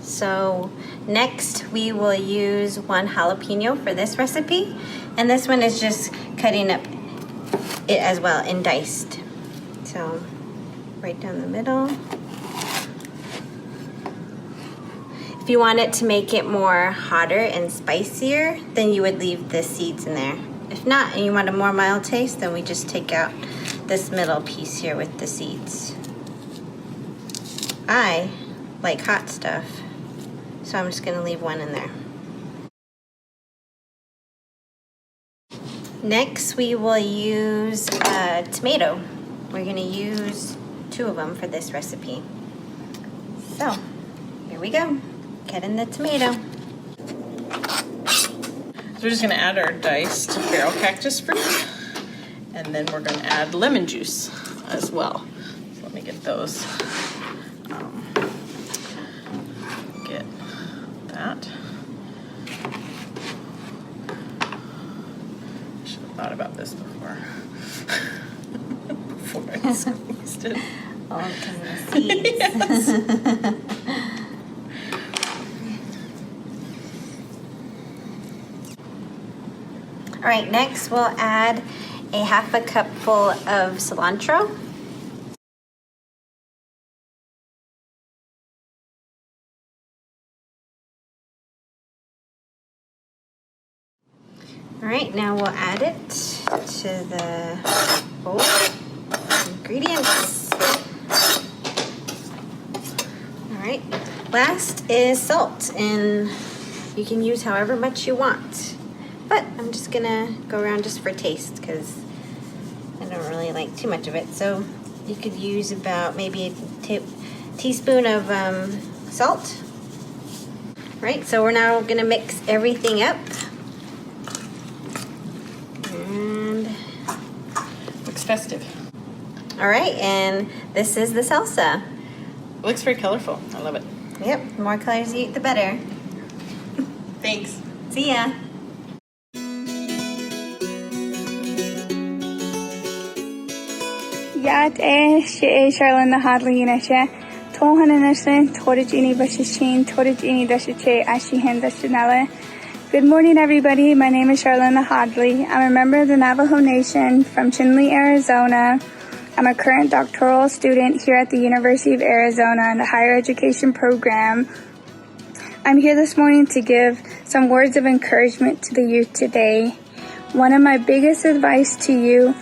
So next we will use 1 jalapeno for this recipe, and this one is just cutting up it as well and diced. So right down the middle. If you want it to make it more hotter and spicier, then you would leave the seeds in there. If not, and you want a more mild taste, then we just take out this middle piece here with the seeds. I like hot stuff, so I'm just gonna leave 1 in there. Next, we will use a tomato. We're gonna use 2 of them for this recipe. So, here we go. Cut in the tomato. So we're just gonna add our diced barrel cactus fruit, and then we're gonna add lemon juice as well. So let me get those. Get that. I should have thought about this before. Before I squeezed it. All kinds of seeds. Yes. All right, next we'll add a half a cup full of cilantro. All right, now we'll add it to the bowl. Ingredients. All right, last is salt, and you can use however much you want. But I'm just gonna go around just for taste because I don't really like too much of it. So you could use about maybe a teaspoon of salt. Right, so we're now gonna mix everything up. And looks festive. All right, and this is the salsa. It looks very colorful. I love it. Yep, the more colors you eat, the better. Thanks. See ya. Yat she Charlene Hadley Nasha, Tohan Anderson, Torajini Bashishin, Torajini Dashache, Ashihen Dashanella. Good morning, everybody. My name is Charlene Hadley. I'm a member of the Navajo Nation from Chinle, Arizona. I'm a current doctoral student here at the University of Arizona in the higher education program. I'm here this morning to give some words of encouragement to the youth today. One of my biggest advice to you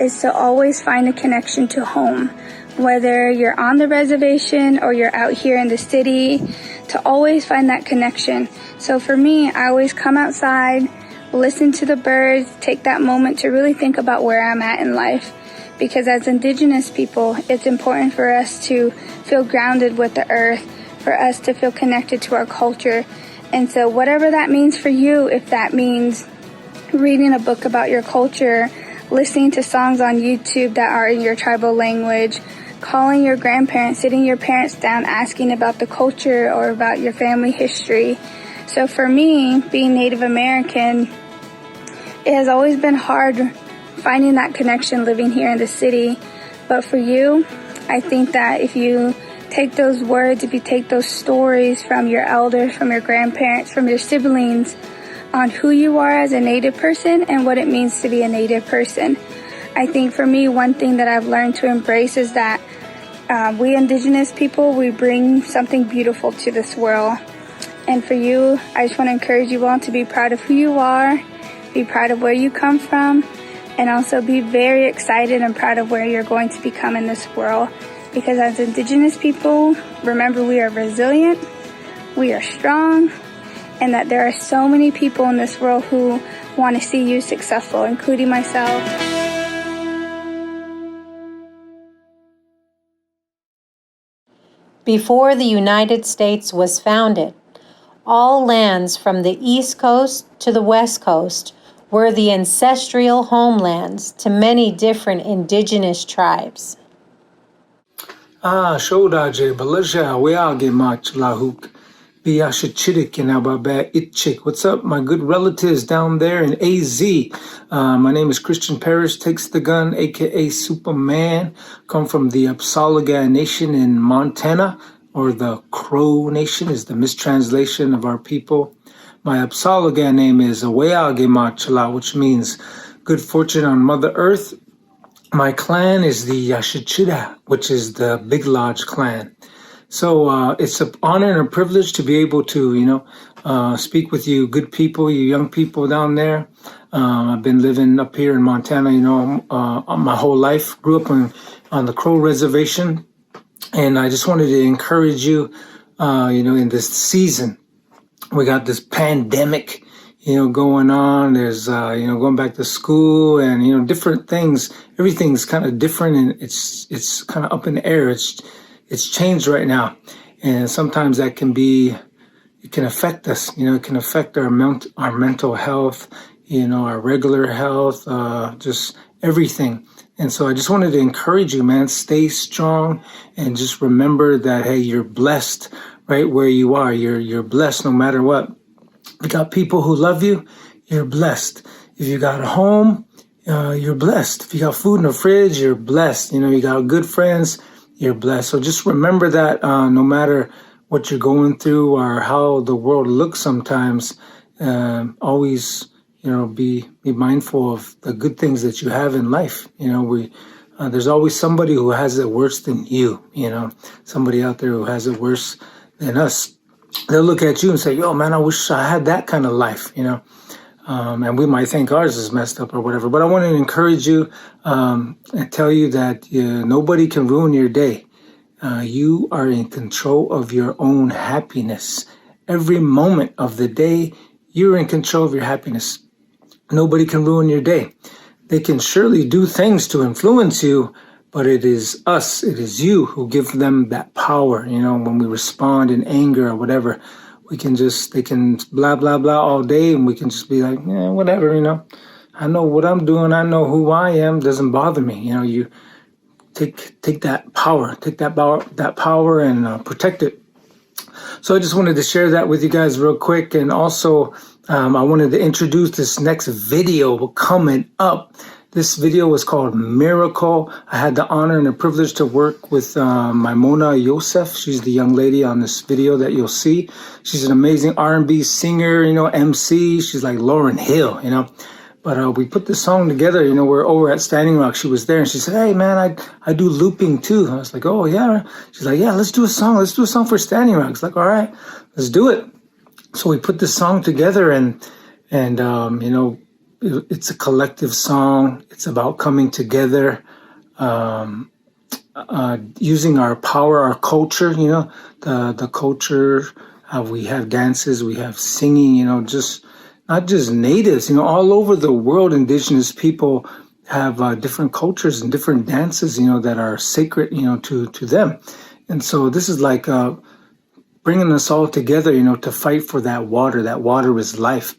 is to always find a connection to home. Whether you're on the reservation or you're out here in the city, to always find that connection. So for me, I always come outside, listen to the birds, take that moment to really think about where I'm at in life. Because as Indigenous people, it's important for us to feel grounded with the earth, for us to feel connected to our culture, And so whatever that means for you, if that means reading a book about your culture, listening to songs on YouTube that are in your tribal language, calling your grandparents, sitting your parents down, asking about the culture or about your family history. So for me, being Native American, it has always been hard finding that connection living here in the city. But for you, I think that if you take those words, if you take those stories from your elders, from your grandparents, from your siblings on who you are as a Native person and what it means to be a Native person. I think for me, one thing that I've learned to embrace is that we Indigenous people, we bring something beautiful to this world. And for you, I just want to encourage you all to be proud of who you are, be proud of where you come from, and also be very excited and proud of where you're going to become in this world. Because as Indigenous people, remember we are resilient, we are strong, and that there are so many people in this world who want to see you successful, including myself. Before the United States was founded, all lands from the East Coast to the West Coast were the ancestral homelands to many different indigenous tribes. Shodaje, Balasha, Weage Mach Lahuk, Biashachidik, and Ababa Itchik. What's up, my good relatives down there in AZ? My name is Christian Parrish, Takes the Gun, aka Superman. Come from the Apsalaga Nation in Montana, or the Crow Nation is the mistranslation of our people. My Apsalaga name is Weage Machla, which means good fortune on Mother Earth. My clan is the Yashichida, which is the Big Lodge clan. So it's an honor and a privilege to be able to, speak with you good people, you young people down there. I've been living up here in Montana, my whole life. Grew up on the Crow Reservation. And I just wanted to encourage you, in this season. We got this pandemic, going on. There's, going back to school and, different things. Everything's kind of different and it's kind of up in the air. It's changed right now. And sometimes it can affect us, it can affect our mental health, our regular health, just everything. And so I just wanted to encourage you, man, stay strong and just remember that, hey, you're blessed right where you are. You're blessed no matter what. If you got people who love you, you're blessed. If you got a home, you're blessed. If you got food in the fridge, you're blessed. You got good friends, you're blessed. So just remember that no matter what you're going through or how the world looks sometimes, always, be mindful of the good things that you have in life. There's always somebody who has it worse than you, somebody out there who has it worse than us. They'll look at you and say, yo, man, I wish I had that kind of life, and we might think ours is messed up or whatever. But I want to encourage you and tell you that nobody can ruin your day. You are in control of your own happiness. Every moment of the day, you're in control of your happiness. Nobody can ruin your day. They can surely do things to influence you, but it is us, it is you who give them that power. When we respond in anger or whatever, they can blah, blah, blah all day, and we can just be like, whatever, I know what I'm doing. I know who I am. Doesn't bother me. You take that power, and protect it. So I just wanted to share that with you guys real quick. And also, I wanted to introduce this next video coming up. This video was called Miracle. I had the honor and the privilege to work with Maimona Yosef. She's the young lady on this video that you'll see. She's an amazing R&B singer, MC. She's like Lauryn Hill, But we put this song together, we're over at Standing Rock. She was there and she said, hey, man, I do looping too. I was like, oh, yeah. She's like, yeah, let's do a song. Let's do a song for Standing Rock. It's like, all right, let's do it. So we put this song together and it's a collective song. It's about coming together, using our power, our culture, the culture. We have dances, we have singing, just not just natives, all over the world, indigenous people have different cultures and different dances, that are sacred, to them. And so this is like bringing us all together, to fight for that water. That water is life.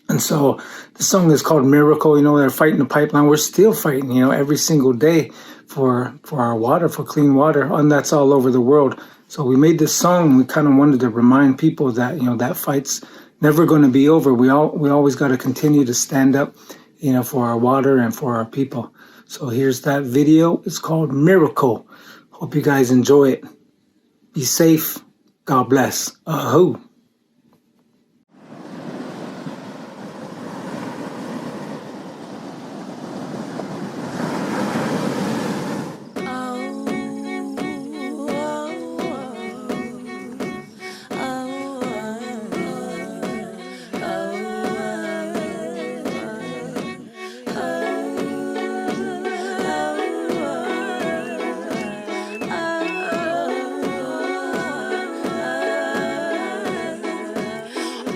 And so the song is called Miracle. They're fighting the pipeline. We're still fighting, every single day for our water, for clean water. And that's all over the world. So we made this song. We kind of wanted to remind people that, that fight's never going to be over. We always got to continue to stand up, for our water and for our people. So here's that video. It's called Miracle. Hope you guys enjoy it. Be safe. God bless. Ahoo.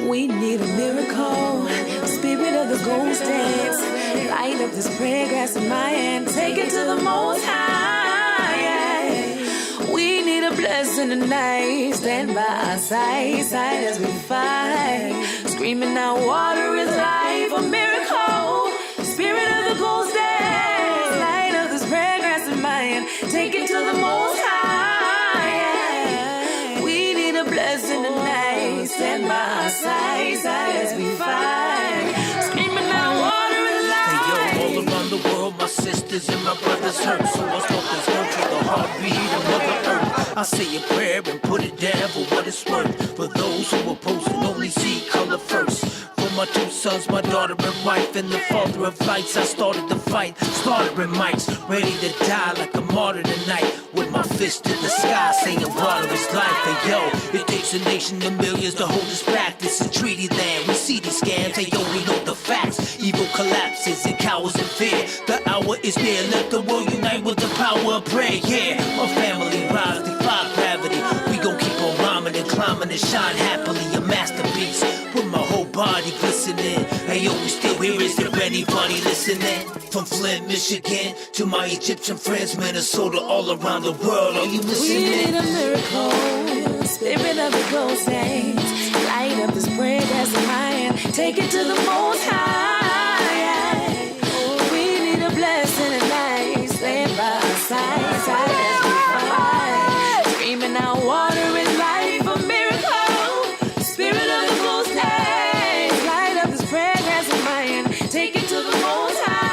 We need a miracle, spirit of the gold dance. Light up this prayer grass in my hand, take it to the most high. Yeah. We need a blessing tonight, stand by our side as we fight. Screaming out, water is life, a miracle, spirit of the gold dance. Light up this prayer grass in my hand, take it to the most high. Yeah. We need a blessing tonight, stand by our side as we fight. Screaming out, water is life. Hey yo, all around the world, my sisters and my brothers hurt. So I spoke this word for the heartbeat of Mother Earth. I say a prayer and put it down for what it's worth. For those who oppose and only see color first. For my two sons, my daughter and wife, and the father of lights, I started the fight. Started in mics, ready to die like a martyr tonight. With my fist in the sky, saying water is life. And yo, it takes a nation of millions to hold us back. This is treaty land. We see these scams. Hey yo, we know the facts. Evil collapses and cowers in fear. The hour is near. Let the world unite with the power of prayer. Yeah, my family rise, defy gravity. We gon' keep on rhyming and climbing and shine happily. A masterpiece with my whole body glistening. Hey yo, we still here. Is there anybody listening? From Flint, Michigan to my Egyptian friends, Minnesota, all around the world. Are you listening? We need a miracle, spirit of the ghost saints. Light up this prayer that's in my hand, take it to the most high. We need a blessing tonight, stand by our side as we fight. Screaming out, water is life, a miracle, spirit of the ghost saints. Light up this prayer that's in my hand, take it to the most high.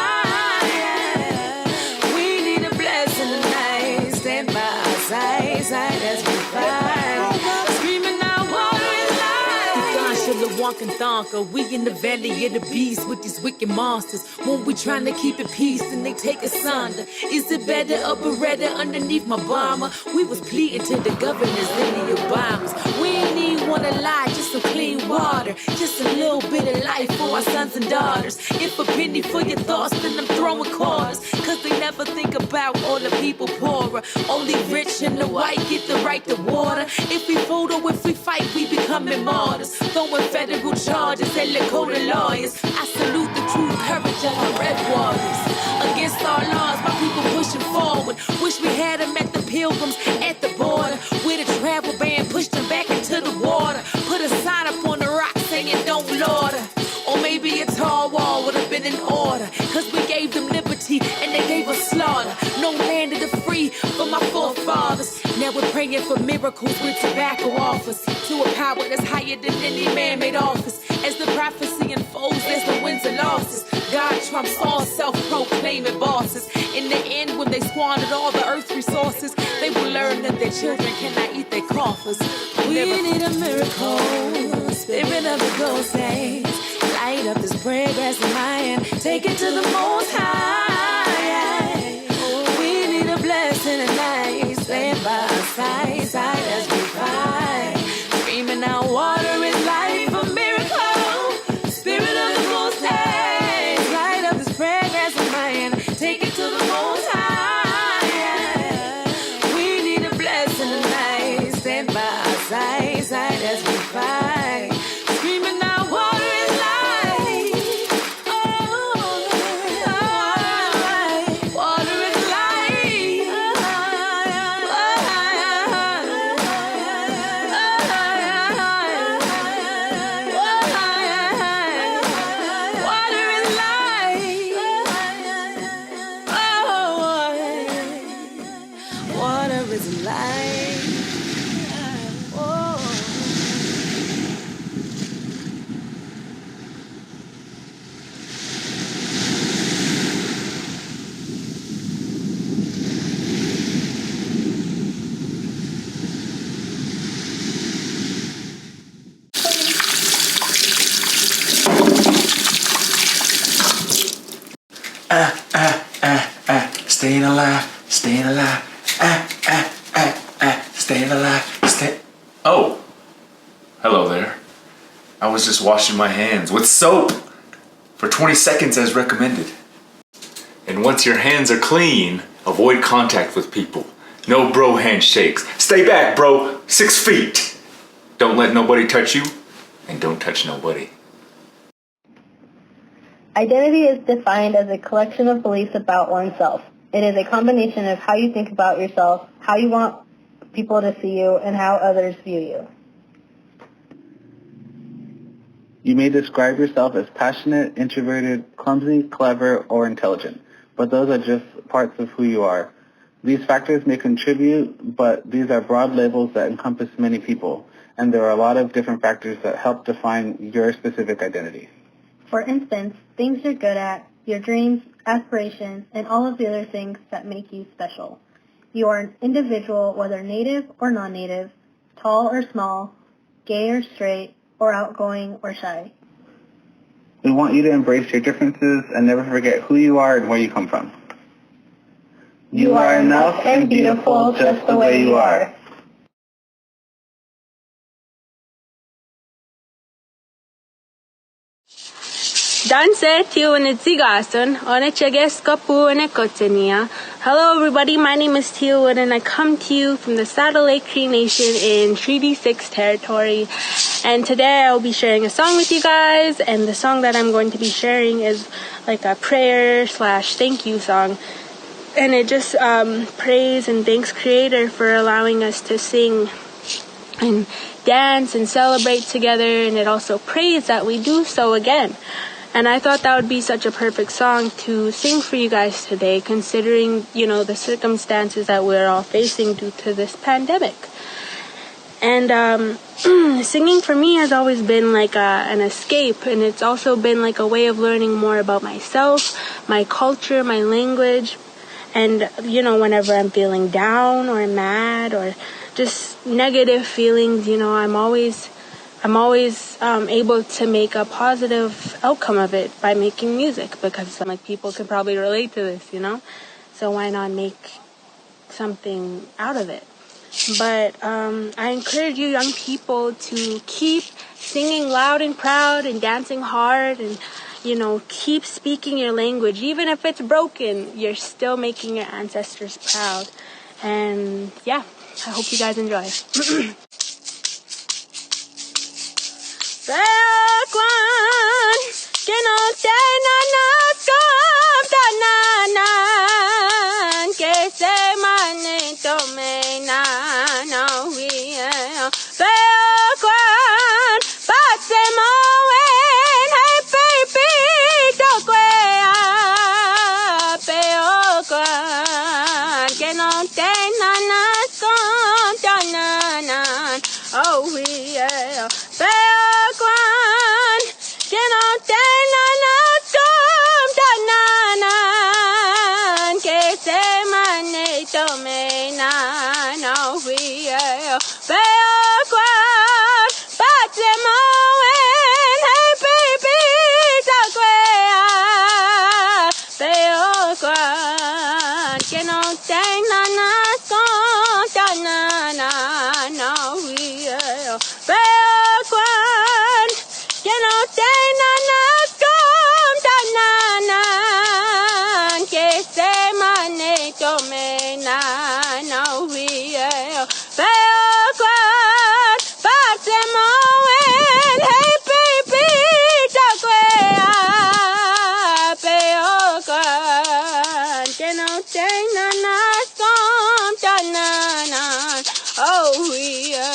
We need a blessing tonight, stand by our side as we fight. Screaming out, water is life. Walking thonker, we in the valley of the beast with these wicked monsters. When we trying to keep it peace, then they take us under. Is it better or Beretta underneath my bomber? We was pleading to the governors and the Obamas. We ain't need one alive, just some clean water, just a little bit of life for our sons and daughters. If a penny for your thoughts, then I'm throwing quarters, cause they never think about all the people poorer. Only rich and the white get the right to water. If we vote or if we fight, we becoming martyrs. Throwing federal charges and Lakota lawyers. I salute the true courage of our red warriors. Against our laws, my people pushing forward. Wish we had them at the pilgrims at the border. With a travel ban, pushed them back into the water. Put a sign up on the rock saying don't lauder. Or maybe a tall wall would have been in order. Cause we gave them liberty and they gave us slaughter. No land of the free for my forefathers. Now we're praying for miracles with tobacco offers. To a power that's higher than any man-made office. As the prophecy unfolds, there's no wins and losses. God trumps all self-proclaiming bosses. In the end, when they squandered all the earth's resources, they will learn that their children cannot eat their coffers. We need a miracle, spirit of the ghost saints. Light up this prayer grass in my hand, take it to the most high. We need a blessing tonight, stand by our side as we fight. Screaming out, water is life, a miracle, spirit of the ghost saints. Light up this prayer grass in my hand, take it to the most high. We need a blessing tonight, stand by our side as we fight. Screaming out, water is life. Oh, oh, oh. staying alive, staying alive, staying alive, Oh, hello there. I was just washing my hands with soap for 20 seconds as recommended. And once your hands are clean, avoid contact with people. No bro handshakes. Stay back, bro. 6 feet. Don't let nobody touch you, and don't touch nobody. Identity is defined as a collection of beliefs about oneself. It is a combination of how you think about yourself, how you want people to see you, and how others view you. You may describe yourself as passionate, introverted, clumsy, clever, or intelligent, but those are just parts of who you are. These factors may contribute, but these are broad labels that encompass many people, and there are a lot of different factors that help define your specific identity. For instance, things you're good at, your dreams, aspirations, and all of the other things that make you special. You are an individual, whether native or non-native, tall or small, gay or straight, or outgoing or shy. We want you to embrace your differences and never forget who you are and where you come from. You are enough and beautiful just the way you are. Hello everybody, my name is Tia Wood and I come to you from the Saddle Lake Cree Nation in Treaty 6 territory. And today I will be sharing a song with you guys, and the song that I'm going to be sharing is like a prayer / thank you song. And it just praise and thanks Creator for allowing us to sing and dance and celebrate together, and it also prays that we do so again. And I thought that would be such a perfect song to sing for you guys today, considering, the circumstances that we're all facing due to this pandemic. And singing for me has always been like an escape, and it's also been like a way of learning more about myself, my culture, my language. And, whenever I'm feeling down or mad or just negative feelings, I'm always able to make a positive outcome of it by making music, because people can probably relate to this, so why not make something out of it? But I encourage you young people to keep singing loud and proud and dancing hard, and keep speaking your language. Even if it's broken, you're still making your ancestors proud. And yeah, I hope you guys enjoy. Oh, yeah. Oh, yeah.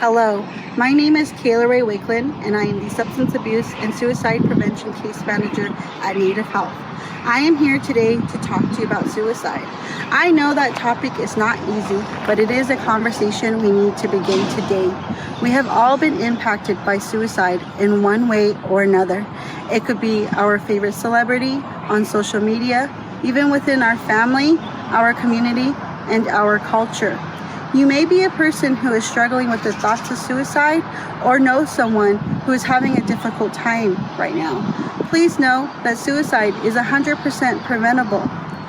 Hello, my name is Kayla Ray Wakeland, and I am the Substance Abuse and Suicide Prevention Case Manager at Native Health. I am here today to talk to you about suicide. I know that topic is not easy, but it is a conversation we need to begin today. We have all been impacted by suicide in one way or another. It could be our favorite celebrity on social media, even within our family, our community, and our culture. You may be a person who is struggling with the thoughts of suicide or know someone who is having a difficult time right now. Please know that suicide is 100% preventable.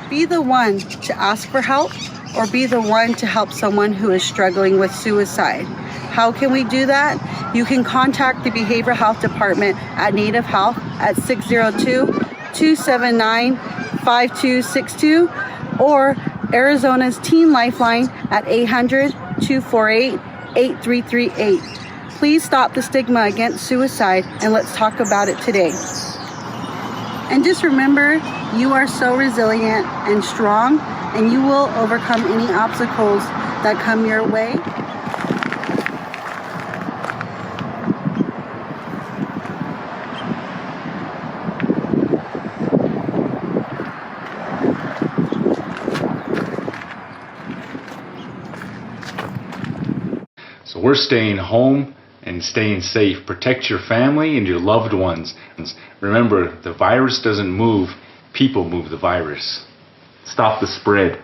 Be the one to ask for help or be the one to help someone who is struggling with suicide. How can we do that? You can contact the Behavioral Health Department at Native Health at 602-279-5262 or Arizona's Teen Lifeline at 800-248-8338. Please stop the stigma against suicide and let's talk about it today. And just remember, you are so resilient and strong, and you will overcome any obstacles that come your way. So we're staying home and staying safe. Protect your family and your loved ones. Remember, the virus doesn't move, people move the virus. Stop the spread.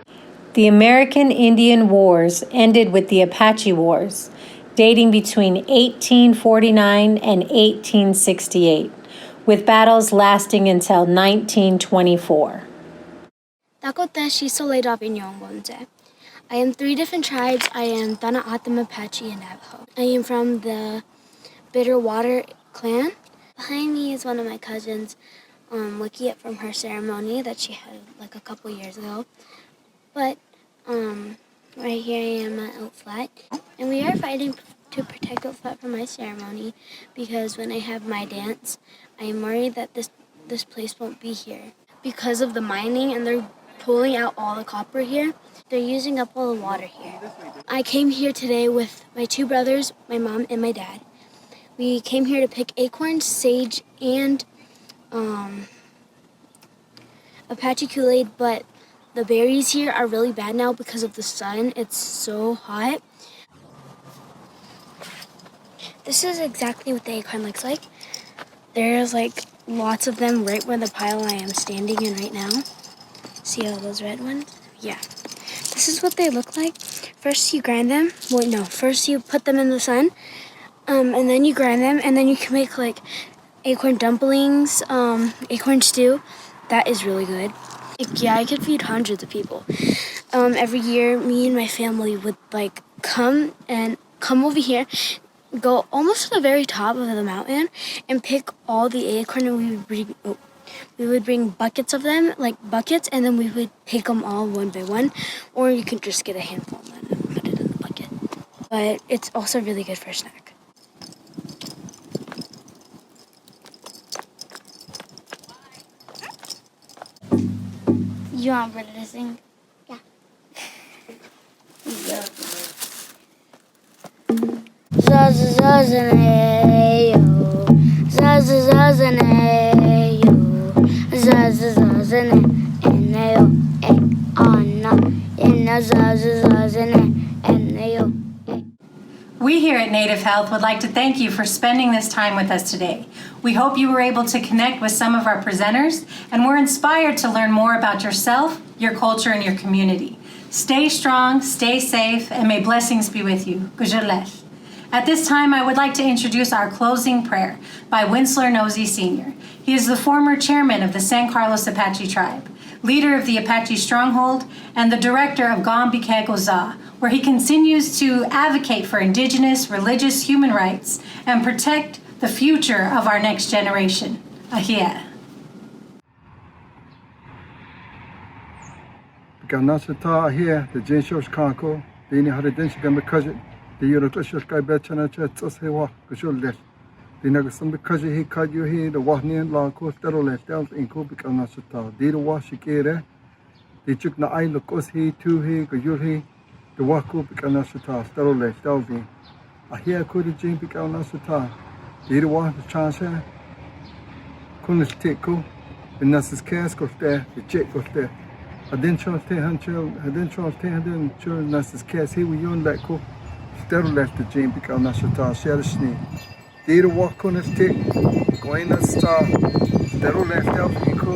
The American Indian Wars ended with the Apache Wars, dating between 1849 and 1868, with battles lasting until 1924. I am 3 different tribes. I am Dana, Atam, Apache, and Navajo. I am from the Bitterwater clan. Behind me is one of my cousins, looking at from her ceremony that she had like a couple years ago. But right here I am at Oak Flat, and we are fighting to protect Oak Flat from my ceremony because when I have my dance, I am worried that this place won't be here because of the mining, and they're pulling out all the copper here. They're using up all the water here. I came here today with my 2 brothers, my mom, and my dad. We came here to pick acorns, sage, and Apache Kool-Aid, but the berries here are really bad now because of the sun. It's so hot. This is exactly what the acorn looks like. There's like lots of them right where the pile I am standing in right now. See all those red ones? Yeah. This is what they look like. First you grind them. Well, no. First you put them in the sun, and then you grind them, and then you can make like acorn dumplings, acorn stew. That is really good. Yeah, I could feed hundreds of people. Every year, me and my family would like come over here, go almost to the very top of the mountain, and pick all the acorn, and we would bring buckets of them, like buckets, and then we would pick them all one by one, or you could just get a handful and put it in the bucket. But it's also really good for a snack. You want Britta to sing? Yeah. Zazazazaneyo, zazazazaneyo, zazazazaneyo, Anna, inna zazazazaneyo. We here at Native Health would like to thank you for spending this time with us today. We hope you were able to connect with some of our presenters and were inspired to learn more about yourself, your culture, and your community. Stay strong, stay safe, and may blessings be with you. Gujalech. At this time, I would like to introduce our closing prayer by Winsler Nosey Sr. He is the former chairman of the San Carlos Apache tribe, leader of the Apache Stronghold, and the director of Gambike Goza, where he continues to advocate for indigenous, religious, human rights and protect the future of our next generation. Ahia. Ganasata ahia, the Jenshosh Kanko, the Inharidensh Gamakaji, the Euroclash Kabachana Chatsasewa, Kushul, the Nagasam Kaji, he cut you here, the Wahnian Lanko, Sterol, Delf in Kubik Anasata, the Washikere, the Chukna Ilokos he, 2 he, Gajuri. The Waku Picanasata, Sterole, Stelvi. I hear Kudi Jim Picanasata. The one the chance, Kunis Tico, the Nassus Cask of there, the Jake of there. I didn't try to Huncho, I didn't try to Nassus Cask, he will young like Co. Sterole the Jim Picanasata, Sherishni. The Wakunis Tick, Goina Star, Sterole, Stelvi Co.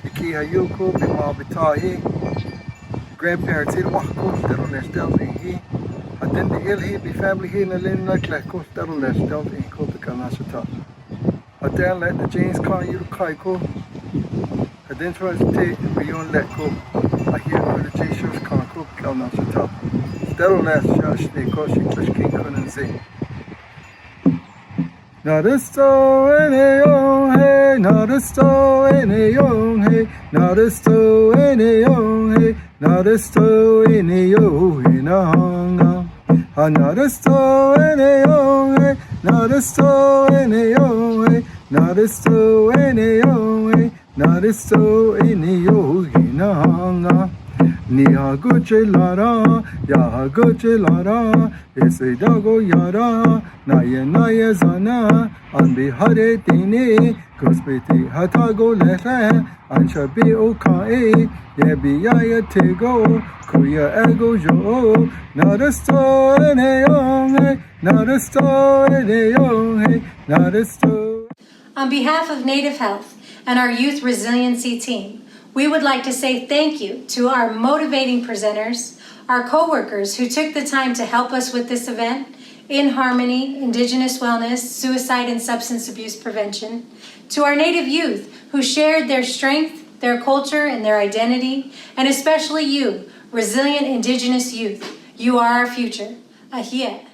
The Kihayuko, Bimabitahi. grandparents here, walk coast, that'll last down here. And then the ill here, be family here in the land like coast, that'll last down in Kotakanasata. And then let the James call you to Kaiko. And then try to take beyond let go. I hear the Jesus Kanko, Kalnasata. That'll last Josh, they call she push King couldn't say. Not a store in a young hey, not a store in a young hey, not a store in a young hey, not a store in a young hey, not a store in a young hey, not a store in a young hey, not a store in a young hey, not a store in a young hey, Niha goche lara, yaha goche lara, ese dago yara, naya zana, anbi hare tini, kuspiti hatago lehe, anshabi okae, yebi yaya tego, kuya ego jo, not a store in a young, not a store in a young, not a store. On behalf of Native Health and our Youth Resiliency team, we would like to say thank you to our motivating presenters, our co-workers who took the time to help us with this event, In Harmony, Indigenous Wellness, Suicide and Substance Abuse Prevention, to our Native youth who shared their strength, their culture, and their identity, and especially you, resilient Indigenous youth. You are our future. Ahia.